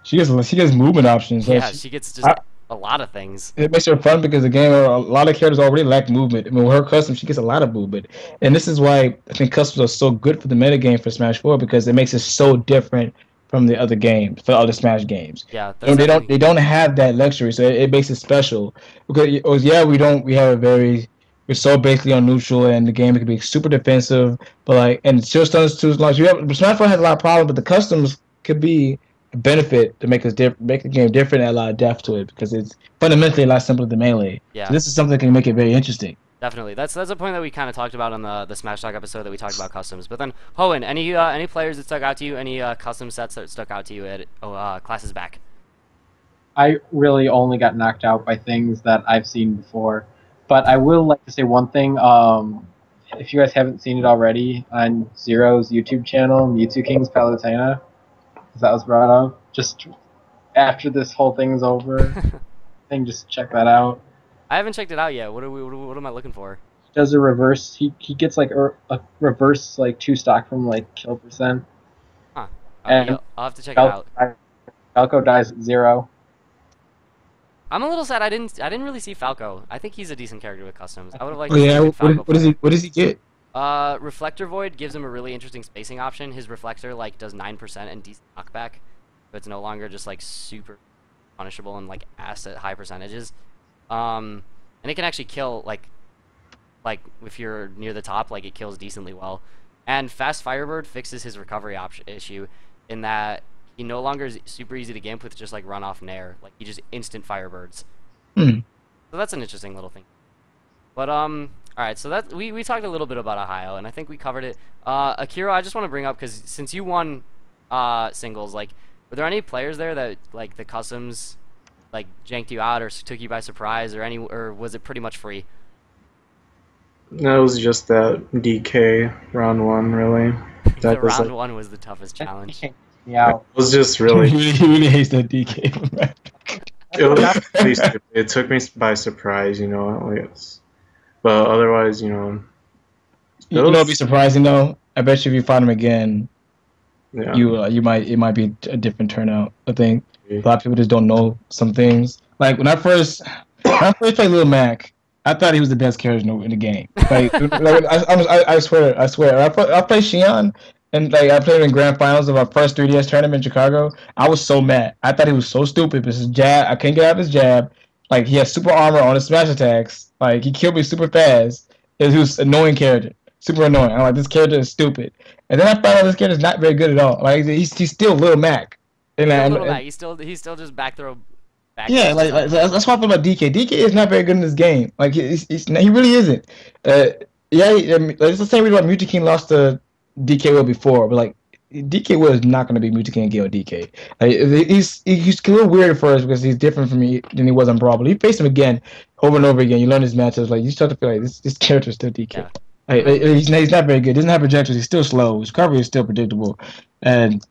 She gets movement options. Yeah, she gets just a lot of things. It makes her fun because the game a lot of characters already lack movement. I mean, with her custom, she gets a lot of movement, and this is why I think customs are so good for the metagame for Smash 4 because it makes it so different from the other games, for other Smash games. Yeah, they don't have that luxury, so it makes it special. Because we're so basically on neutral, and the game can be super defensive, but and still stuns too long. Smash 4 has a lot of problems, but the customs could be a benefit to make make the game different and add a lot of depth to it because it's fundamentally a lot simpler than Melee. Yeah. So this is something that can make it very interesting. Definitely. That's a point that we kind of talked about on the Smash Talk episode that we talked about customs. But then, Hoenn, any players that stuck out to you? Any custom sets that stuck out to you at classes back? I really only got knocked out by things that I've seen before. But I will like to say one thing. If you guys haven't seen it already, on Zero's YouTube channel, Mewtwo King's Palutena, because that was brought up, just after this whole thing is over, I think just check that out. I haven't checked it out yet. What am I looking for? He does a reverse. He gets like a reverse like 2 stock from like kill percent. Huh. And Yeah, I'll have to check it out. Falco dies at 0. I'm a little sad I didn't really see Falco. I think he's a decent character with customs. I would have liked Oh to see yeah, Falco play. what does he get? Reflector Void gives him a really interesting spacing option. His Reflector like does 9% and decent knockback, but it's no longer just like super punishable and like ass at high percentages. And it can actually kill like if you're near the top, like it kills decently well. And Fast Firebird fixes his recovery issue in that he no longer is super easy to gimp with just like run off Nair. Like he just instant Firebirds. Hmm. So that's an interesting little thing. But alright, so that we talked a little bit about Ohio, and I think we covered it. Akira, I just want to bring up, because since you won singles, like, were there any players there that like the customs like janked you out or took you by surprise, or was it pretty much free? No, it was just that DK round 1, really. The That was round like, 1 was the toughest challenge. Yeah. it was just He really. he really hates that DK. It was really stupid. It took me by surprise, you know. Like but otherwise, you know. You know, it'd be surprising though. I bet you if you fight him again, Yeah. it might be a different turnout. I think a lot of people just don't know some things. Like when I first played Lil Mac, I thought he was the best character in the game. Like, I swear. I played Xion, and like I played him in grand finals of our first 3DS tournament in Chicago. I was so mad. I thought he was so stupid. Because his jab, I can't get out of his jab. Like he has super armor on his smash attacks. Like he killed me super fast. He was an annoying character, super annoying. I'm like, this character is stupid. And then I found out this character is not very good at all. Like he's still Lil Mac. And, Little Mac, he's still just back throw. Yeah, like that's why I feel about DK. DK is not very good in this game. Like he really isn't. Yeah, it's the same reason why Mewtwo King lost to DK Will before, but like DK Will is not going to be Mewtwo King Gale DK. Like, he's a little weird at first because he's different from me than he was on Brawl. But you face him again, over and over again. You learn his matchups. Like you start to feel like this character is still DK. Yeah. Like, he's not very good. He doesn't have projectors. He's still slow. His recovery is still predictable, and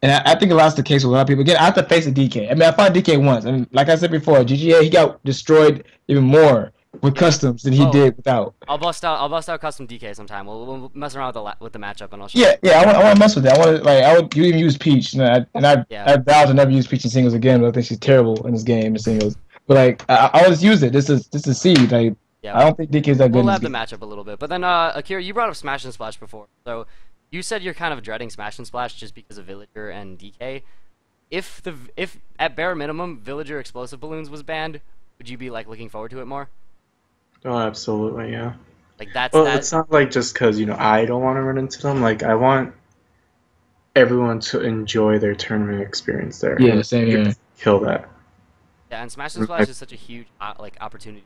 I think a lot's the case with a lot of people. Again, I have to face a DK. I mean, I fought DK once, and like I said before, GGA he got destroyed even more with customs than he did without. I'll bust out custom DK sometime. We'll mess around with the matchup, and I'll show Yeah, I want to mess with that. I would even use Peach, I vowed to never use Peach in singles again. But I think she's terrible in this game in singles. But like I always use it. This is seed. Like I don't think DK is that good. We'll have the matchup a little bit, but then Akira, you brought up Smash and Splash before, so you said you're kind of dreading Smash and Splash just because of Villager and DK. If at bare minimum Villager Explosive Balloons was banned, would you be like looking forward to it more? Oh, absolutely, yeah. Like that's Well, it's not like just because, you know, I don't want to run into them. Like, I want everyone to enjoy their tournament experience there. Yeah, same here. Kill that. Yeah, and Smash and Splash is such a huge like opportunity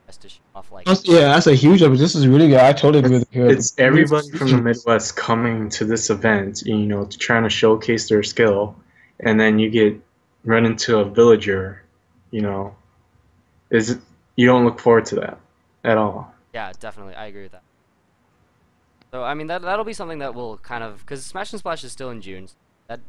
for us to show off like. Yeah, that's a huge. This is really good. I totally agree with you. It's everybody from the Midwest coming to this event, you know, trying to showcase their skill, and then you get run into a villager, you know, you don't look forward to that at all. Yeah, definitely, I agree with that. So I mean that'll be something that we'll kind of, because Smash and Splash is still in June.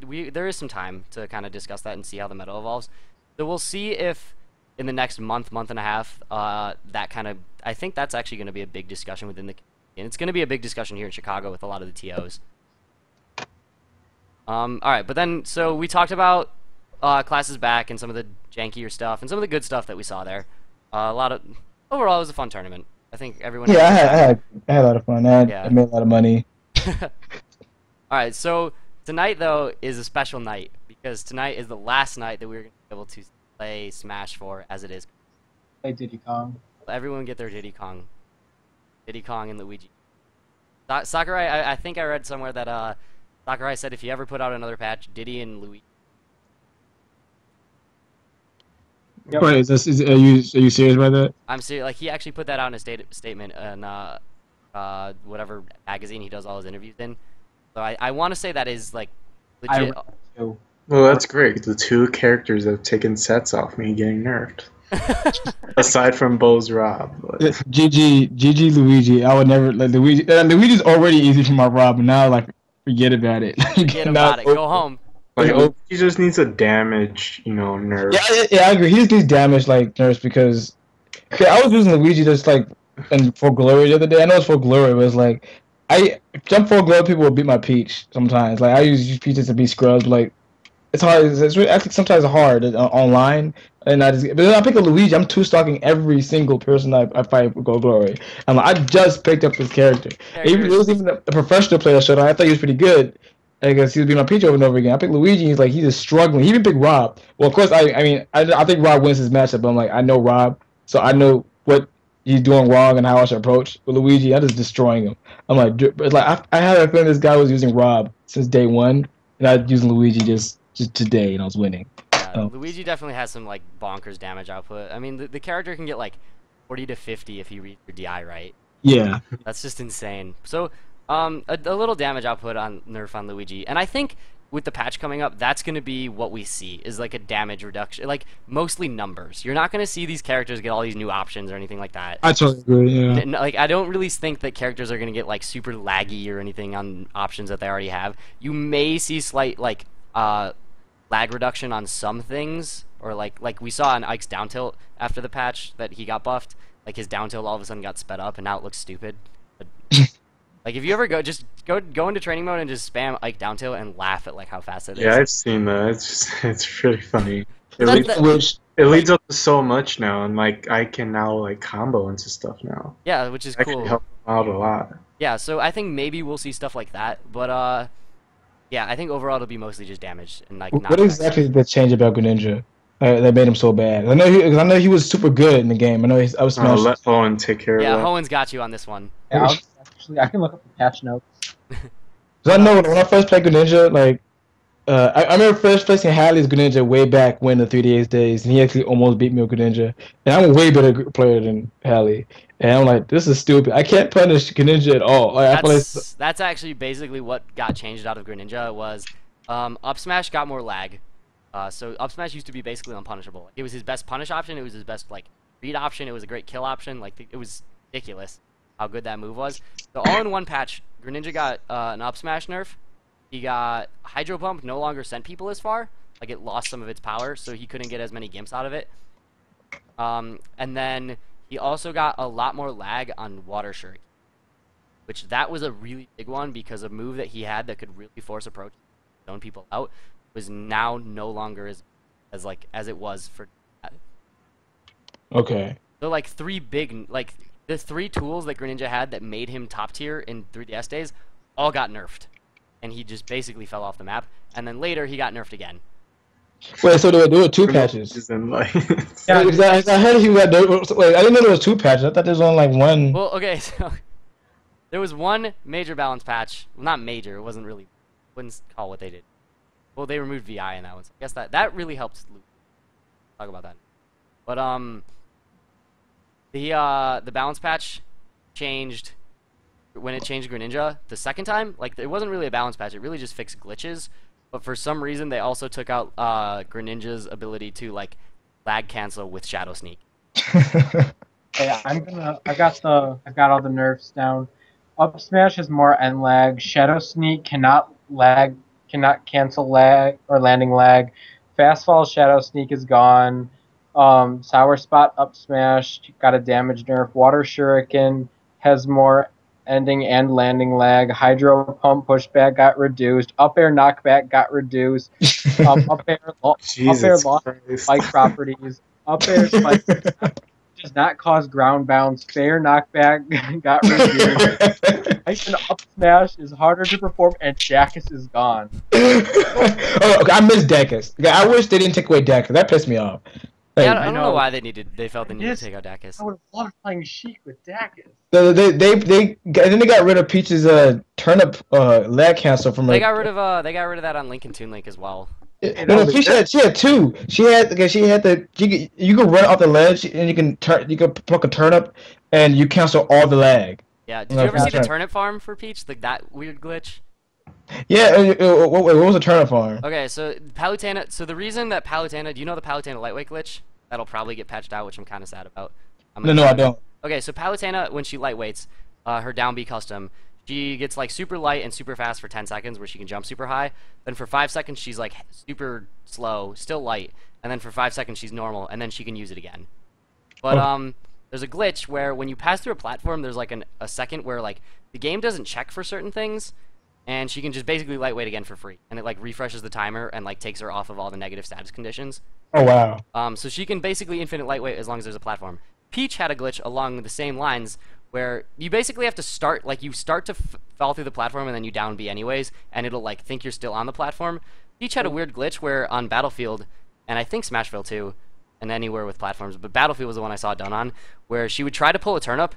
There is some time to kind of discuss that and see how the meta evolves. So we'll see if in the next month and a half, that kind of, I think that's actually going to be a big discussion within the, and it's going to be a big discussion here in Chicago with a lot of the TOs. All right, but then so we talked about classes back and some of the jankier stuff and some of the good stuff that we saw there. Overall, it was a fun tournament. I think everyone. Yeah, I had a lot of fun. I made a lot of money. All right, so tonight though is a special night because tonight is the last night that we're going to be able to play Smash for as it is. Play Diddy Kong. Everyone get their Diddy Kong and Luigi. Sakurai, I think I read somewhere that Sakurai said if you ever put out another patch, Diddy and Luigi. Yep. Wait, are you serious about that? I'm serious. Like he actually put that out in a statement in whatever magazine he does all his interviews in. So I want to say that is like I legit. read it too. Well, that's great. The two characters have taken sets off me getting nerfed. Aside from Bo's Rob. But... GG Luigi. I would never like Luigi. Luigi's already easy for my Rob, and now like forget about it. Forget about it. Go home. Like, he just needs a damage, nerf. Yeah, I agree. He just needs damage like nerfs because I was using Luigi just like and for glory the other day. I know it's for glory, but it's like I jump for glory. People will beat my Peach sometimes. Like I use Peaches to beat scrubs. But, like it's hard. It's really, I think sometimes hard online. And but then I pick a Luigi. I'm two stalking every single person I fight with Gold Glory. I'm like, I just picked up this character. It was even a professional player showed on. I thought he was pretty good. I guess he was being on Peach over and over again. I picked Luigi. He's like he's just struggling. He even picked Rob. Well, of course, I think Rob wins his matchup. But I'm like I know Rob, so I know what he's doing wrong and how I should approach. But Luigi, I'm just destroying him. I'm like, it's like I had a feeling this guy was using Rob since day one, and I was using Luigi just today, and I was winning. Luigi definitely has some like bonkers damage output. I mean, the character can get like 40 to 50 if you read your DI right. Yeah, that's just insane. So, a little damage output on nerf on Luigi, and I think with the patch coming up, that's going to be what we see is like a damage reduction, like mostly numbers. You're not going to see these characters get all these new options or anything like that. I totally agree. Yeah. Like I don't really think that characters are going to get like super laggy or anything on options that they already have. You may see slight like lag reduction on some things, or like we saw on Ike's down tilt after the patch that he got buffed. Like his down tilt all of a sudden got sped up, and now it looks stupid. But, like if you ever go into training mode and just spam Ike down tilt and laugh at like how fast it is. Yeah, I've seen that. It's really funny. It leads up to so much now, and like I can now like combo into stuff now. Yeah, which is Actually cool. help out a lot. Yeah, so I think maybe we'll see stuff like that, but yeah, I think overall it'll be mostly just damage and like. What exactly did they change about Greninja that made him so bad? I know he was super good in the game. I was smashed. Let Owen take care of that. Yeah, Hoen's got you on this one. Yeah, I can look up the patch notes. Cause I know when I first played Greninja, like I remember first facing Hallie's Greninja way back when the 3DS days, and he actually almost beat me with Greninja. And I'm a way better player than Hallie. And I'm like, this is stupid. I can't punish Greninja at all. Like, that's actually basically what got changed out of Greninja was up smash got more lag. So up smash used to be basically unpunishable. It was his best punish option. It was his best like read option. It was a great kill option. Like it was ridiculous how good that move was. So all in one patch, Greninja got an up smash nerf. He got Hydro Pump no longer sent people as far. Like it lost some of its power, so he couldn't get as many gimps out of it. And then he also got a lot more lag on Water Shuriken, which that was a really big one because a move that he had that could really force approach, zone people out, was now no longer as it was for. Okay. So like the three tools that Greninja had that made him top tier in 3DS days, all got nerfed. And he just basically fell off the map. And then later, he got nerfed again. Wait, so there were two patches? Yeah, I heard he got nerfed. Wait, I didn't know there was two patches. I thought there was only like one. Well, okay, so there was one major balance patch. Well, not major. It wasn't really. Wouldn't call what they did. Well, they removed VI in that one. So I guess that really helped. Talk about that. But the balance patch changed. When it changed Greninja the second time, like it wasn't really a balance patch, it really just fixed glitches. But for some reason, they also took out Greninja's ability to like lag cancel with Shadow Sneak. Yeah, I got all the nerfs down. Up smash has more end lag. Shadow Sneak cannot cancel lag or landing lag. Fast fall Shadow Sneak is gone. Sour Spot up smash got a damage nerf. Water Shuriken has more ending and landing lag. Hydro Pump pushback got reduced. Up air knockback got reduced. Up air lost spike properties. Up air spike does not cause ground bounce. Fair knockback got reduced. Ice and up smash is harder to perform, and Dacus is gone. Oh, okay, I miss Dacus. I wish they didn't take away Dacus. That pissed me off. Like, yeah, I don't know why they felt the need to take out Dacus. I would have loved playing Sheik with Dacus. They got rid of Peach's turnip lag cancel from. They got rid of that on Link and Toon Link as well. No, she had two. She had because you can run off the ledge and you can pluck a turnip and you cancel all the lag. Yeah. Did you ever see the turnip farm for Peach? Like that weird glitch? Yeah, what was a turnip farm? Okay, so Palutena. So the reason that Palutena, do you know the Palutena lightweight glitch? That'll probably get patched out, which I'm kind of sad about. No, I don't. Okay, so Palutena, when she lightweights, her down B custom, she gets like super light and super fast for 10 seconds, where she can jump super high. Then for 5 seconds, she's like super slow, still light, and then for 5 seconds she's normal, and then she can use it again. But there's a glitch where when you pass through a platform, there's like a second where like the game doesn't check for certain things, and she can just basically lightweight again for free, and it like refreshes the timer and like takes her off of all the negative status conditions. Oh wow. So she can basically infinite lightweight as long as there's a platform. Peach had a glitch along the same lines where you basically have to start like you start to fall through the platform and then you down B anyways, and it'll like think you're still on the platform. Peach had a weird glitch where on Battlefield, and I think Smashville too, and anywhere with platforms, but Battlefield was the one I saw it done on, where she would try to pull a turnip,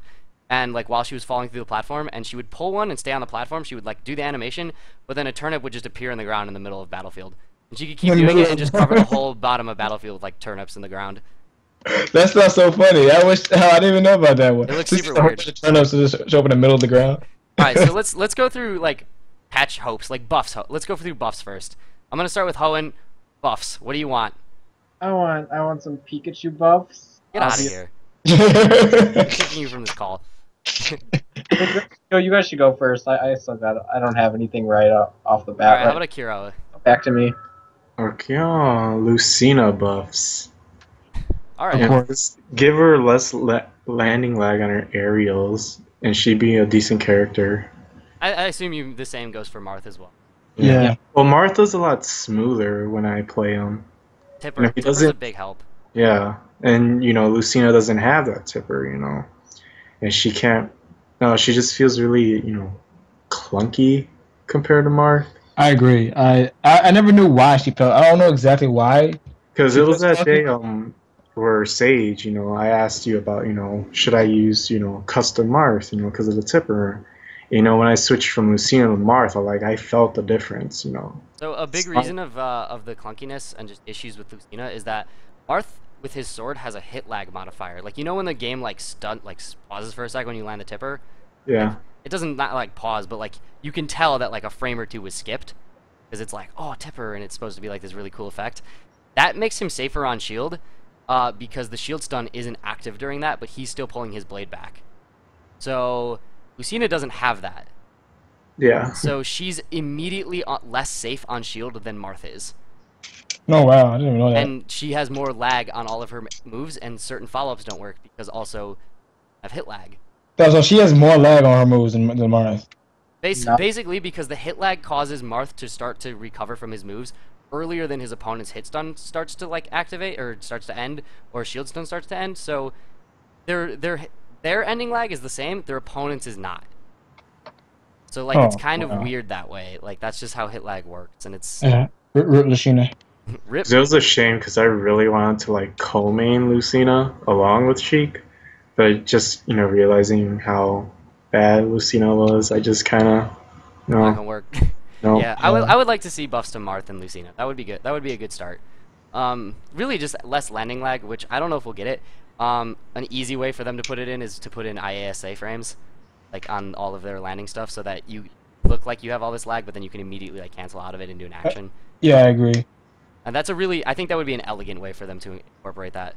and like while she was falling through the platform, and she would pull one and stay on the platform, she would like do the animation, but then a turnip would just appear in the ground in the middle of Battlefield. And she could keep doing it and just cover the whole bottom of Battlefield with like turnips in the ground. That's not so funny. I didn't even know about that one. It looks super weird. Turnips just show up in the middle of the ground. Alright, so let's go through like patch hopes, like buffs. Let's go through buffs first. I'm gonna start with Hoenn. Buffs. What do you want? I want some Pikachu buffs. Get out of here. I'm kicking you from this call. No, you guys should go first. I don't have anything right off the bat. Alright, how about Akira? Back to me. Okay, Lucina buffs. Alright. Yeah, just give her less landing lag on her aerials, and she'd be a decent character. I assume the same goes for Marth as well. Yeah. Well, Martha's a lot smoother when I play him. Tipper's a big help. Yeah, and Lucina doesn't have that tipper, and she can't. No, she just feels really, clunky compared to Marth. I agree. I never knew why she felt. I don't know exactly why. Because it was that day where Sage, I asked you about, should I use, custom Marth, because of the tipper. When I switched from Lucina to Marth, I felt the difference, So a big reason of the clunkiness and just issues with Lucina is that Marth with his sword has a hit lag modifier. Like when the game pauses for a second when you land the tipper. Yeah. It doesn't not pause, but you can tell that a frame or two was skipped because it's tipper, and it's supposed to be this really cool effect. That makes him safer on shield because the shield stun isn't active during that, but he's still pulling his blade back. So Lucina doesn't have that. Yeah. So she's immediately less safe on shield than Marth is. Oh wow, I didn't even know that. And she has more lag on all of her moves, and certain follow-ups don't work because also have hit lag. So she has more lag on her moves than Marth. Basically, because the hit lag causes Marth to start to recover from his moves earlier than his opponent's hit stun starts to activate or starts to end, or shield stun starts to end. So their ending lag is the same. Their opponent's is not. So it's kind of weird that way. That's just how hit lag works, and it's Rip Lucina. Rip. It was a shame because I really wanted to co-main Lucina along with Sheik, but just realizing how bad Lucina was, I just kind of Not gonna work. no. Yeah, I would like to see buffs to Marth and Lucina. That would be good. That would be a good start. Really just less landing lag, which I don't know if we'll get it. An easy way for them to put it in is to put in IASA frames, on all of their landing stuff, so that you look like you have all this lag, but then you can immediately cancel out of it and do an action. Yeah, I agree. And that's I think that would be an elegant way for them to incorporate that.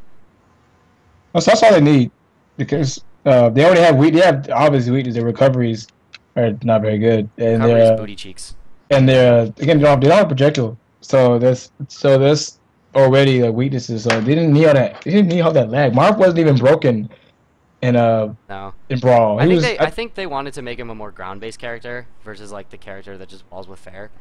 That's all they need, because they already have they have obviously weaknesses. Their recoveries are not very good, and Recovery's booty cheeks. And they're again they don't have projectile, so there's already weaknesses. So they didn't need all that. They didn't need all that lag. Marth wasn't even broken in Brawl. I think they wanted to make him a more ground-based character versus the character that just balls with fair.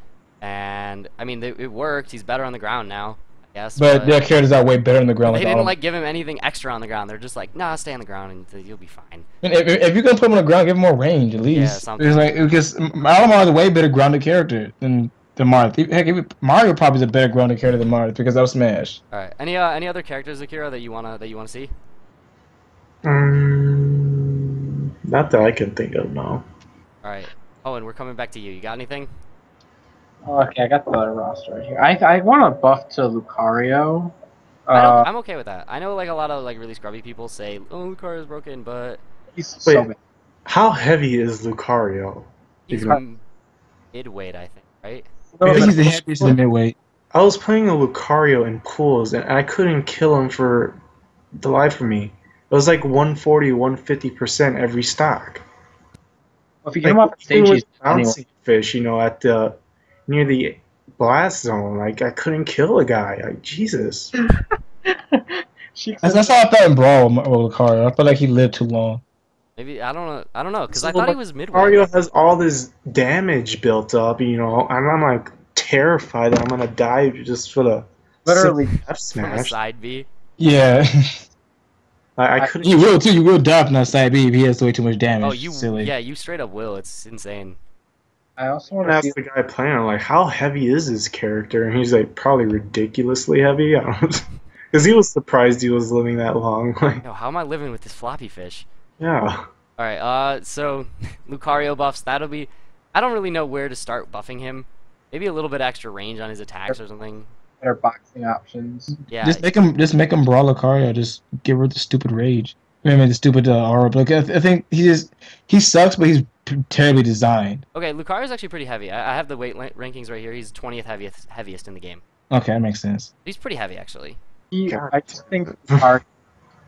And I mean, it worked. He's better on the ground now, I guess. But their characters are way better on the ground. They didn't give him anything extra on the ground. They're just nah, stay on the ground and you'll be fine. And if you're gonna put him on the ground, give him more range at least. Yeah, something. Because Malamar is a way better grounded character than Marth. Heck, Mario probably is a better grounded character than Marth because of Smash. All right. Any other characters, Akira, that you wanna see? Not that I can think of, no. All right. Oh, and we're coming back to you. You got anything? Okay, I got the roster right here. I want to buff to Lucario. I'm okay with that. I know like a lot of like really scrubby people say, "Oh, Lucario's broken," but He's so Wait, bad. how heavy is Lucario? he's If midweight, I think, right? I Because think he's the I was heaviest in the midweight. I was playing a Lucario in pools and I couldn't kill him for the life of me. It was like 140, 150% every stock. Well, if you get Like him off the even stage, with he's anyway. bouncy fish, at the near the blast zone, like I couldn't kill a guy. Like Jesus. Sheik That's, says, that's how I felt in Brawl with Lucario. I felt like he lived too long. Maybe I don't know. I don't know because I So, thought he like, was midweight. Lucario has all this damage built up, and I'm like terrified that I'm gonna die just for the literally, simple F From a smash. side B. Yeah. I couldn't. You will too. You will die from that side B if he has way too much damage. Oh, Silly. yeah, you straight up will. It's insane. I also want And to see. asked the guy playing, I'm like, how heavy is his character? And he's like, probably ridiculously heavy. I don't, because he was surprised he was living that long. Like, Yo, how am I living with this floppy fish? yeah. All right. So Lucario buffs. That'll be. I don't really know where to start buffing him. Maybe a little bit extra range on his attacks or something. Better boxing options. Yeah. Just make him brawl Lucario. Just get rid of the stupid rage. I mean, the stupid aura. Like I think he sucks, but he's terribly designed. Okay, Lucario's actually pretty heavy. I have the weight rankings right here. He's 20th heaviest in the game. Okay, that makes sense. He's pretty heavy actually. God. I just think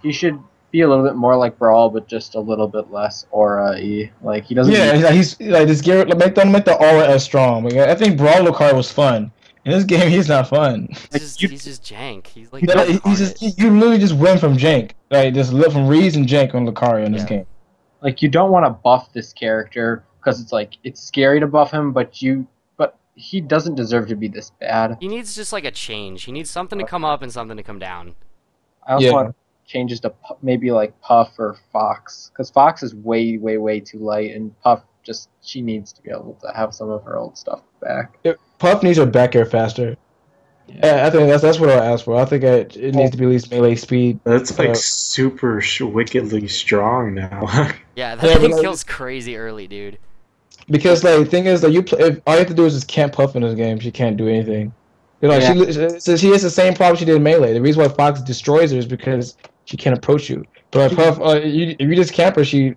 he should be a little bit more like Brawl, but just a little bit less aura E. Like he doesn't. Yeah, he's like just don't make the aura as strong. Like, I think Brawl Lucario was fun. In this game, he's not fun. He's just jank. He's like He's just you literally just win from jank. Like just live from Reeds and jank on Lucario in this game. Like you don't want to buff this character because it's scary to buff him, but he doesn't deserve to be this bad. He needs just like a change. He needs something to come up and something to come down. I also want changes to maybe like Puff or Fox, because Fox is way, way, way too light, and Puff she needs to be able to have some of her old stuff back. Puff needs her back air faster. Yeah, I think that's what I'll ask for. I think it needs to be at least melee speed. That's like super wickedly strong now. Yeah, that thing kills crazy early, dude. Because like the thing is that if all you have to do is just camp Puff in this game, she can't do anything. She has the same problem she did in melee. The reason why Fox destroys her is because she can't approach you. But Puff, if you just camp her, she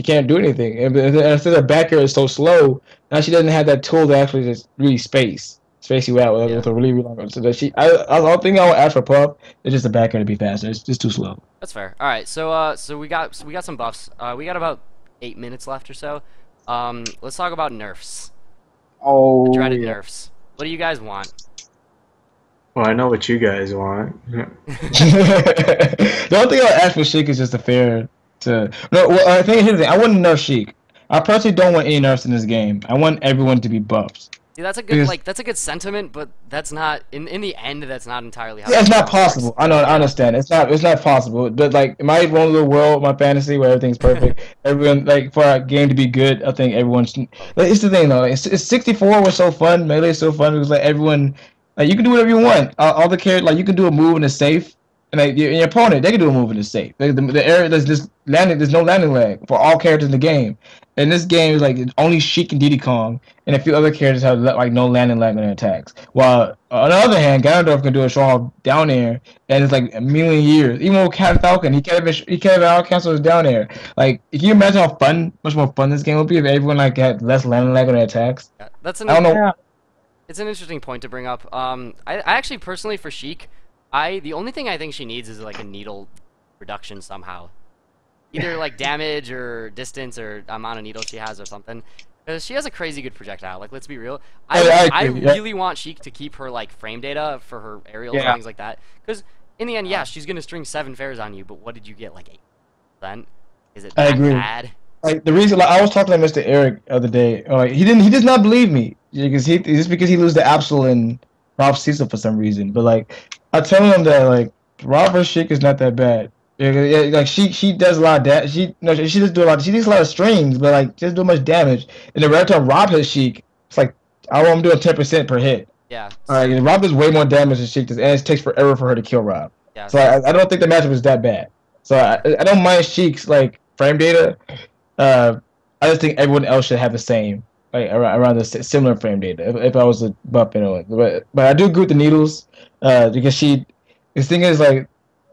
can't do anything. And instead her back air is so slow, now she doesn't have that tool to actually just really space you out with a really long. So that I think I would ask for Puff is just the back air to be faster. It's just too slow. That's fair. All right, so we got some buffs. We got about 8 minutes left or so. Let's talk about nerfs. Oh, The dreaded nerfs. What do you guys want? Well, I know what you guys want. The only thing I'll ask for Sheik is just a fair to. No, well, I think here's the thing. I wouldn't nerf Sheik. I personally don't want any nerfs in this game. I want everyone to be buffed. See, that's a good that's a good sentiment, but that's not in the end. That's not entirely how. Yeah, it's not possible. I know. I understand. It's not possible. But like, in my one little world, my fantasy where everything's perfect, everyone like for a game to be good, I think everyone should. Like, it's the thing though. It's 64 was so fun. Melee is so fun because like everyone, like you can do whatever you want. All the characters, like you can do a move in a safe, and like your opponent, they can do a move in a safe. Like, the area there's no landing lag for all characters in the game. And this game is like only Sheik and Diddy Kong, and a few other characters have like no landing lag on their attacks. While on the other hand, Ganondorf can do a strong down air, and it's like a million years. Even with Cat Falcon, he can't even out cancel his down air. Like, can you imagine how much more fun this game would be if everyone like had less landing lag on their attacks? Yeah, I don't know. It's an interesting point to bring up. I actually personally for Sheik, the only thing I think she needs is like a needle reduction somehow. Either like damage or distance or amount of needles she has or something. Because she has a crazy good projectile. Like, let's be real. I really want Sheik to keep her like frame data for her aerials and things like that. Because in the end, yeah, she's gonna string 7 fares on you. But what did you get? Like 8%? Is it that bad? Like the reason, like I was talking to Mr. Eric the other day. He does not believe me because he lose the Absol and Rob Cecil for some reason. But like I tell him that like Rob vs. Sheik is not that bad. Yeah, like she does a lot of damage. She does do a lot. She does a lot of strings, but like she doesn't do much damage. And the red time Rob hits Sheik, it's like I'm doing 10% per hit. Yeah. And Rob does way more damage than Sheik does, and it takes forever for her to kill Rob. Yeah. So I don't think the matchup is that bad. So I don't mind Sheik's like frame data. I just think everyone else should have the same. like around the similar frame data. If I was to bump into it, but I do agree with the needles, because the thing is like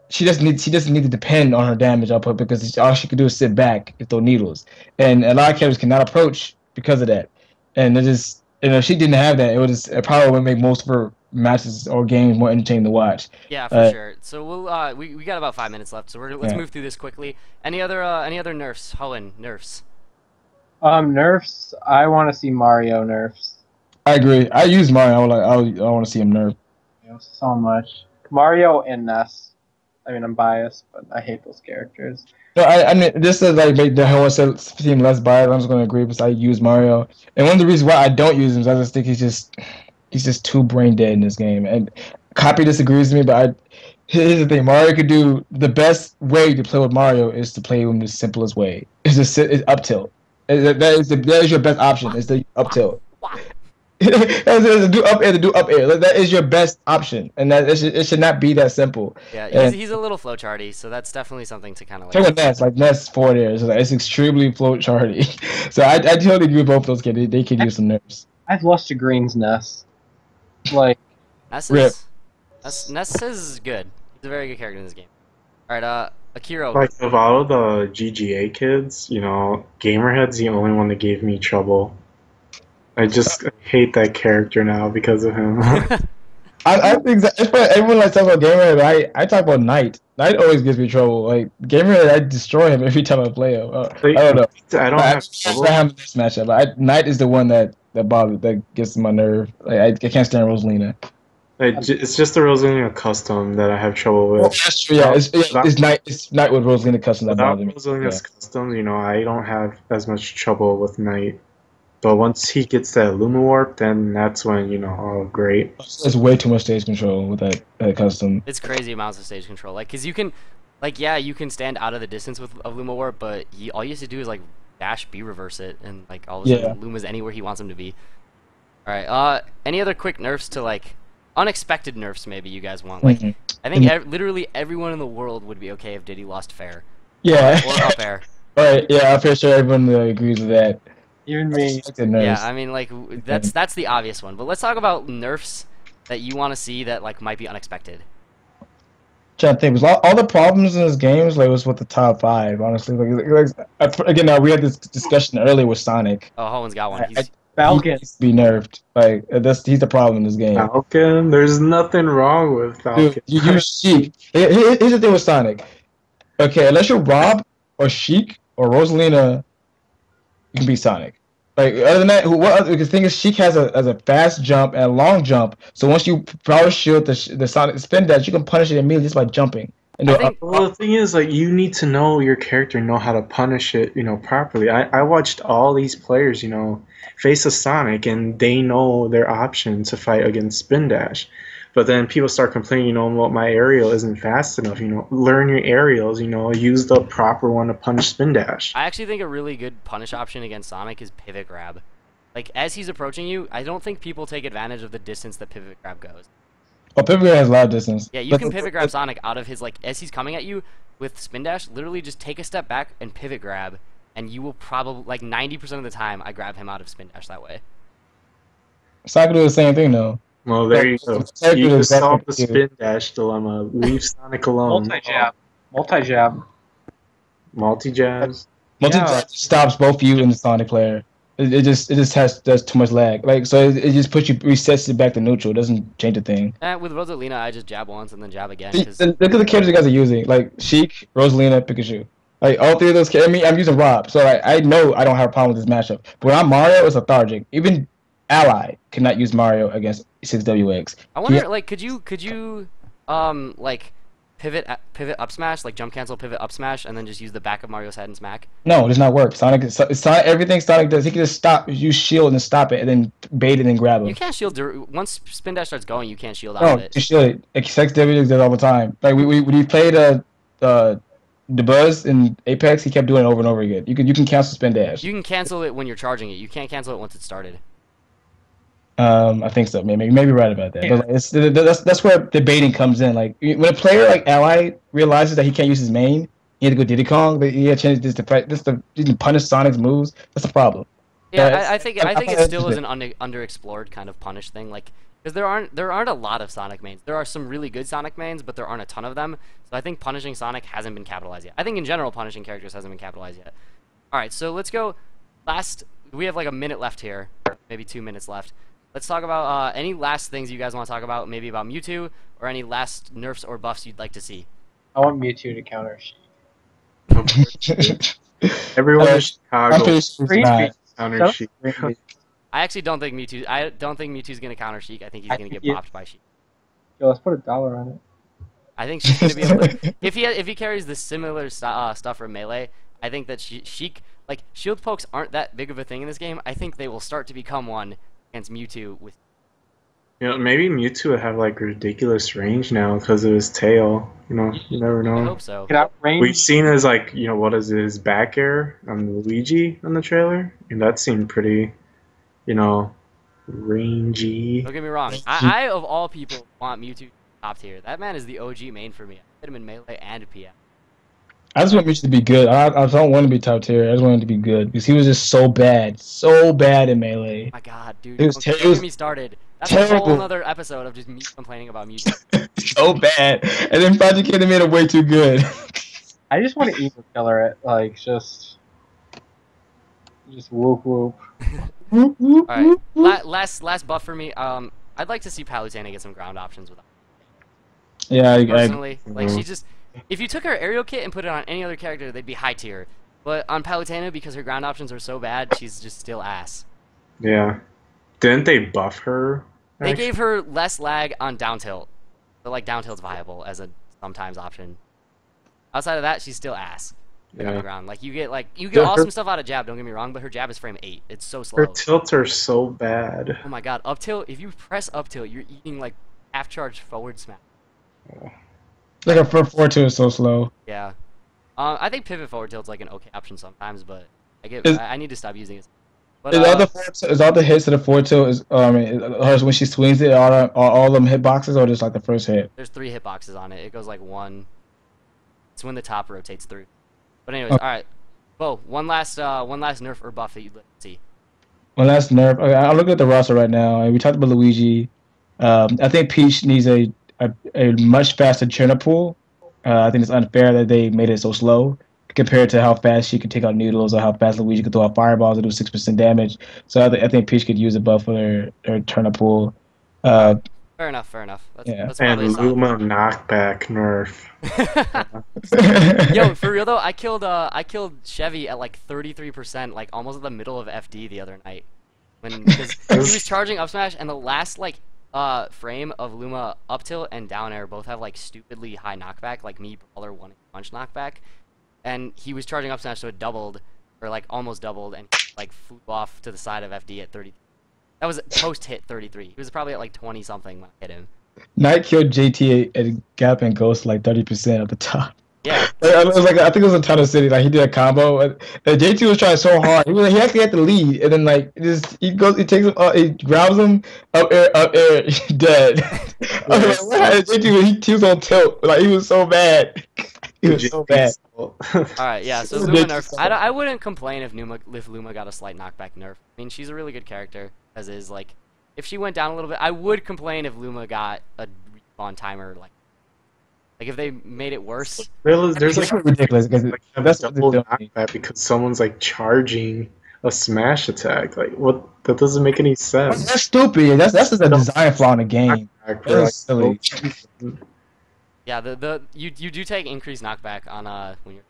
she doesn't need to depend on her damage output because all she could do is sit back and throw needles, and a lot of characters cannot approach because of that, and it just if she didn't have that, it probably would make most of her matches or games more entertaining to watch. Yeah, for sure. So we got about 5 minutes left, so let's Yeah. move through this quickly. Any other nerfs? Hoenn, nerfs. Nerfs. I want to see Mario nerfs. I agree. I use Mario. I want to see him nerf. So much. Mario and Ness. I mean, I'm biased, but I hate those characters. No, I mean, this is like make the whole seem less biased. I'm just going to agree because I use Mario, and one of the reasons why I don't use him is I just think he's just too brain dead in this game. And Copy disagrees with me, but here's the thing: Mario could do the best way to play with Mario is to play him the simplest way. It's up tilt. That is your best option. Is the up tilt. To do up air, to do up air. Like, that is your best option, and it should not be that simple. Yeah, he's a little flowcharty, so that's definitely something to kind of Talk about Ness forward air. It's extremely flowcharty. So I totally agree with both those kids. They could use some nerfs. I've lost to Green's Ness. Like Ness Rip. Ness is good. He's a very good character in this game. All right, Akiro. Like of all the GGA kids, Gamerhead's the only one that gave me trouble. I just hate that character now because of him. I think that everyone likes to talk about Gamer, but I talk about Knight. Knight always gives me trouble. Like Gamer, I destroy him every time I play him. I don't know. I don't have trouble. I have this matchup. Knight is the one that bothers, that gets my nerve. Like I can't stand Rosalina. It's just the Rosalina custom that I have trouble with. That's true. Yeah, it's Knight. It's Knight with Rosalina custom that Without bothers me. Rosalina's customs, I don't have as much trouble with Knight. But once he gets that Luma Warp, then that's when, oh, great. There's way too much stage control with that custom. It's crazy amounts of stage control. Like, cause you can, you can stand out of the distance with Luma Warp, but all you have to do is like dash B reverse it, and like all of a sudden Luma's anywhere he wants him to be. All right. Any other quick nerfs to like unexpected nerfs? Maybe you guys want. Like, I think literally everyone in the world would be okay if Diddy lost fair. Yeah. Or up air. All right. Yeah, I'm pretty sure everyone agrees with that. Even me. Yeah, I mean, like that's the obvious one. But let's talk about nerfs that you want to see that like might be unexpected. Trying to think, was all the problems in this game was with the top 5. Honestly, again, we had this discussion earlier with Sonic. Oh, Hoenn's got one. Falcon. He needs to be nerfed. Like he's the problem in this game. Falcon? There's nothing wrong with Falcon. Dude, you use Sheik. Here's the thing with Sonic. Okay, unless you're Rob or Sheik or Rosalina, you can beat Sonic. Like other than that, the thing is, Sheik has a fast jump and a long jump. So once you power shield the Sonic spin dash, you can punish it immediately just by jumping. Well, the thing is, like, you need to know your character, know how to punish it, properly. I watched all these players, face a Sonic, and they know their option to fight against spin dash. But then people start complaining, well, my aerial isn't fast enough. Learn your aerials. Use the proper one to punish spin dash. I actually think a really good punish option against Sonic is pivot grab. Like as he's approaching you, I don't think people take advantage of the distance that pivot grab goes. Oh, pivot grab has a lot of distance. Yeah, you can pivot grab Sonic out of his as he's coming at you with spin dash. Literally, just take a step back and pivot grab, and you will probably 90% of the time I grab him out of spin dash that way. Sonic do the same thing though. Well, there you go. You just solve the spin dash dilemma. Leave Sonic alone. Multi-jab. Multi-jabs? Multi-jab stops both you and the Sonic player. It just does too much lag. Like so, it just resets it back to neutral. It doesn't change a thing. With Rosalina, I just jab once and then jab again. Look at the characters you guys are using. Like Sheik, Rosalina, Pikachu. Like all 3 of those characters. I'm using Rob, so I know I don't have a problem with this matchup. But when I'm Mario, it's lethargic. Even Ally cannot use Mario against 6WX. I wonder, could you pivot up smash, like jump cancel pivot up smash, and then just use the back of Mario's head and smack? No, it does not work. Sonic, everything Sonic does, he can just use shield and stop it, and then bait it and grab him. You can't shield once spin dash starts going. You can't shield out No, of it. you shield it. 6WX does all the time. Like we played the Buzz in Apex, he kept doing it over and over again. You can cancel spin dash. You can cancel it when you're charging it. You can't cancel it once it started. I think so. Maybe right about that. Yeah. But that's where debating comes in. Like when a player like Ally realizes that he can't use his main, he had to go Diddy Kong. But he had changed this to punish Sonic's moves. That's a problem. Yeah, I think it still is an underexplored kind of punish thing, like because there aren't a lot of Sonic mains. There are some really good Sonic mains, but there aren't a ton of them. So I think punishing Sonic hasn't been capitalized yet. I think in general punishing characters hasn't been capitalized yet. All right, so let's go. We have like a minute left here, maybe 2 minutes left. Let's talk about any last things you guys want to talk about, maybe about Mewtwo, or any last nerfs or buffs you'd like to see. I want Mewtwo to counter Sheik. Everyone in Chicago Green Bean. counter Shut Sheik. up, Green Bean. I actually don't think Mewtwo. I don't think Mewtwo's gonna counter Sheik. I think he's I gonna think get popped by Sheik. Yo, let's put $1 on it. I think she's gonna be able to. If he carries the similar stuff from Melee, I think that Sheik, like shield pokes aren't that big of a thing in this game. I think they will start to become one against Mewtwo with. You know, maybe Mewtwo would have like ridiculous range now because of his tail. You know, you never I know. hope so. Get out range. We've seen his like, you know, what is his back air on Luigi on the trailer, and that seemed pretty, you know, rangy. Don't get me wrong. I of all people want Mewtwo top tier. That man is the OG main for me. I put him in Melee and PF. I just want Mewtwo to be good. I don't want to be top tier. I just want him to be good because he was just so bad in Melee. My God, dude. It was Don't get me started. That's a terrible. whole other episode of just me complaining about Mewtwo. So bad, and then Project Kid made it way too good. I just want to evil killer it, like just whoop whoop. All right, last buff for me. I'd like to see Palutena get some ground options with. Yeah, Personally, like she just, if you took her aerial kit and put it on any other character, they'd be high tier. But on Palutena, because her ground options are so bad, she's just still ass. Yeah. Didn't they buff her? They gave her less lag on down tilt. So like down tilt's viable as a sometimes option. Outside of that, she's still ass. Like, on the ground. Like you get awesome stuff out of jab, don't get me wrong, but her jab is frame 8. It's so slow. Her tilts are so bad. Oh my God, up tilt, if you press up tilt, you're eating like half charge forward smash. like a front 4-2 is so slow. Yeah. I think pivot forward tilt's like an okay option sometimes, but I need to stop using it. But, Is all the hits to the 4-2 is hers when she swings it all them hitboxes or just like the first hit? There's 3 hitboxes on it. It goes like 1. It's when the top rotates through. But anyways, all right. Bo, one last nerf or buff that you'd like to see. One last nerf. Okay, I'm looking at the roster right now. We talked about Luigi. I think Peach needs a much faster Churna pool. I think it's unfair that they made it so slow compared to how fast she can take out needles or how fast Luigi can throw out fireballs and do 6% damage. So I think Peach could use a buff for her Churna pool. Fair enough. That's And probably a solid Luma knockback nerf. Yo, for real though, I killed Chevy at like 33%, like almost at the middle of FD the other night, because he was charging up smash, and the last like frame of Luma up tilt and down air both have like stupidly high knockback, like me brawler 1 punch knockback, and he was charging up smash, so it doubled or like almost doubled, and like flew off to the side of FD at 30. That was post hit 33. He was probably at like 20 something when I hit him. Knight killed JT at Gap and Ghost like 30% at the top. Yeah. It was like, I think it was in Tunnel City. Like he did a combo, and JT was trying so hard. He actually had the lead, and then like he takes him, he grabs him up air, dead. I was like, what happened to JT? He was on tilt. Like he was so bad. He was so bad. All right, yeah. So Luma nerf. I wouldn't complain if Luma got a slight knockback nerf. I mean, she's a really good character as is. Like, if she went down a little bit, I would complain if Luma got a respawn timer. Like if they made it worse. There's like ridiculous because that's what double they're doing. knockback because someone's like charging a smash attack. Like what? That doesn't make any sense. That's stupid. That's just a design flaw in the game. Knockback for, That's silly. Yeah, you do take increased knockback on when you're.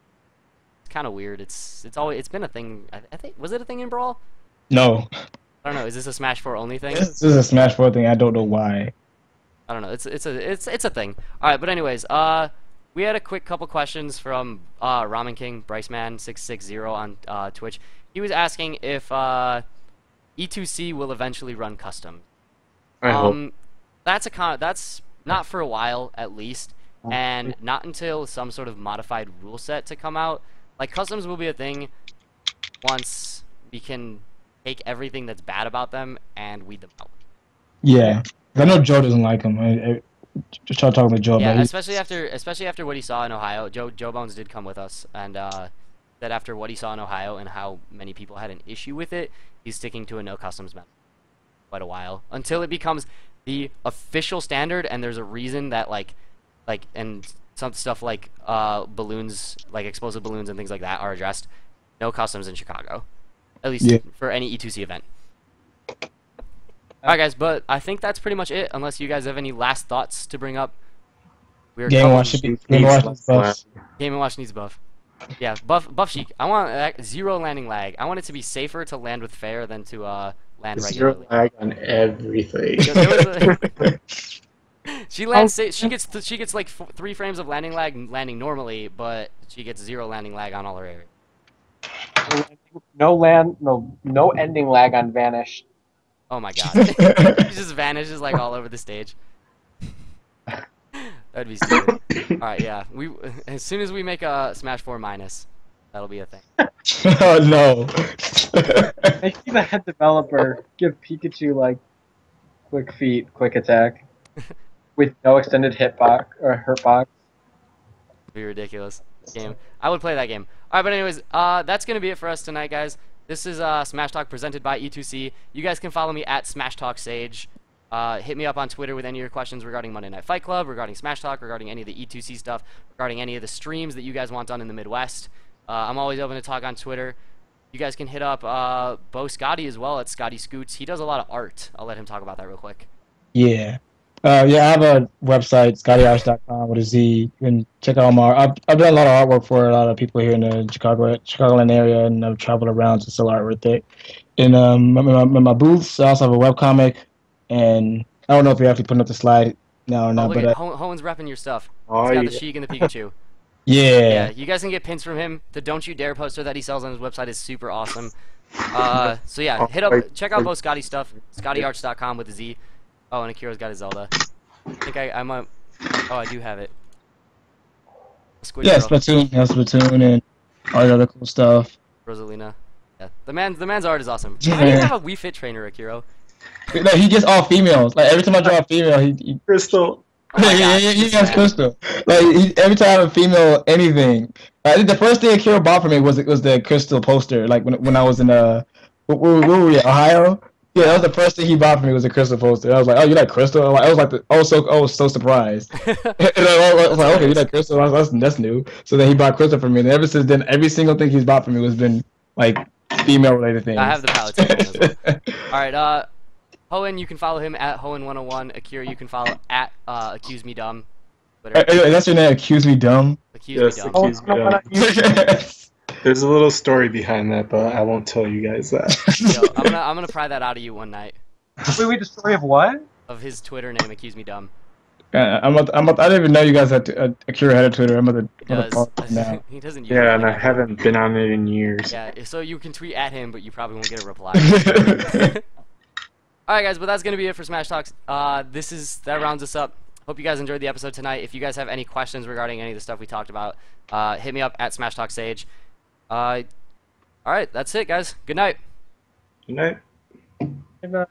It's kind of weird. It's been a thing. I think was it a thing in Brawl? No. I don't know. Is this a Smash 4 only thing? This is a Smash 4 thing. I don't know why. I don't know. It's a thing. All right, but anyways, we had a quick couple questions from Ramen King Bryceman 660 on Twitch. He was asking if E2C will eventually run custom. I hope. That's not for a while at least, and not until some sort of modified rule set to come out. Like customs will be a thing once we can take everything that's bad about them and weed them out. Yeah, I know Joe doesn't like him. I just talking to Joe. Yeah, about especially after what he saw in Ohio. Joe Bones did come with us, and that after what he saw in Ohio and how many people had an issue with it, he's sticking to a no customs method quite a while until it becomes the official standard, and there's a reason that and some stuff like balloons, like explosive balloons and things like that, are addressed. No customs in Chicago, at least for any E2C event. All right, guys, but I think that's pretty much it. Unless you guys have any last thoughts to bring up. Game Watch needs buffs. Game Watch needs buff. Yeah, buff Sheik. I want zero landing lag. I want it to be safer to land with fair than to land regularly. Zero lag on everything. She lands. She gets like 3 frames of landing lag landing normally, but she gets 0 landing lag on all her areas. No ending lag on Vanish. Oh my god. He just vanishes like all over the stage. That'd be stupid. Alright, yeah. As soon as we make a Smash 4 minus, that'll be a thing. Oh no. Make the head developer give Pikachu like quick feet, quick attack. With no extended hitbox or hurtbox. It'd be ridiculous. Game. I would play that game. Alright, but anyways, that's gonna be it for us tonight, guys. This is Smash Talk presented by E2C. You guys can follow me at Smash Talk Sage. Hit me up on Twitter with any of your questions regarding Monday Night Fight Club, regarding Smash Talk, regarding any of the E2C stuff, regarding any of the streams that you guys want done in the Midwest. I'm always open to talk on Twitter. You guys can hit up Bo Scotty as well at Scotty Scoots. He does a lot of art. I'll let him talk about that real quick. Yeah. I have a website, scottyarts.com with a Z. You can check out my art. I've done a lot of artwork for a lot of people here in the Chicagoland area, and I've traveled around to sell artwork there. In my booths, I also have a webcomic, and I don't know if you're actually putting up the slide now or not. But Hohen's repping your stuff. Oh, It's got yeah. the Sheik and the Pikachu. Yeah. You guys can get pins from him. The Don't You Dare poster that he sells on his website is super awesome. So yeah, check out both Scotty's stuff, scottyarts.com with a Z. Oh, and Akira's got his Zelda. I think I might. Oh, I do have it. Squid Yeah, Girl, Splatoon, and all the other cool stuff. Rosalina. Yeah, the man's art is awesome. Yeah. Why do you have a Wii Fit trainer, Akira? No, he gets all females. Like every time I draw a female, he Crystal. Oh my God, he this has man. Crystal. Like every time a female anything. I think the first thing Akira bought for me was the Crystal poster. Like when I was in where were we? Ohio. Yeah, that was the first thing he bought for me was a Crystal poster. I was like, "Oh, you like Crystal?" I was so surprised. And I was like, "Okay, you like Crystal?" That's new. So then he bought Crystal for me, and ever since then, every single thing he's bought for me has been like female related things. I have the palette as well. All right, Hohen, you can follow him at Hohen101. Akira, you can follow at Accuse Me Dumb. That's your name. Accuse me dumb. Accuse Yes, Me Dumb. accuse me dumb. There's a little story behind that, but I won't tell you guys that. Yo, I'm gonna pry that out of you one night. Wait, the story of what? Of his Twitter name, Accuse Me Dumb. I didn't even know you guys had Akira had a Twitter. I'm He gonna call does. it now. He doesn't use it. Yeah, and like I that. haven't been on it in years. Yeah, so you can tweet at him, but you probably won't get a reply. Alright guys, but that's going to be it for Smash Talks. That rounds us up. Hope you guys enjoyed the episode tonight. If you guys have any questions regarding any of the stuff we talked about, hit me up at Smash Talk Sage. Alright, that's it guys. Good night. Good night. Good night.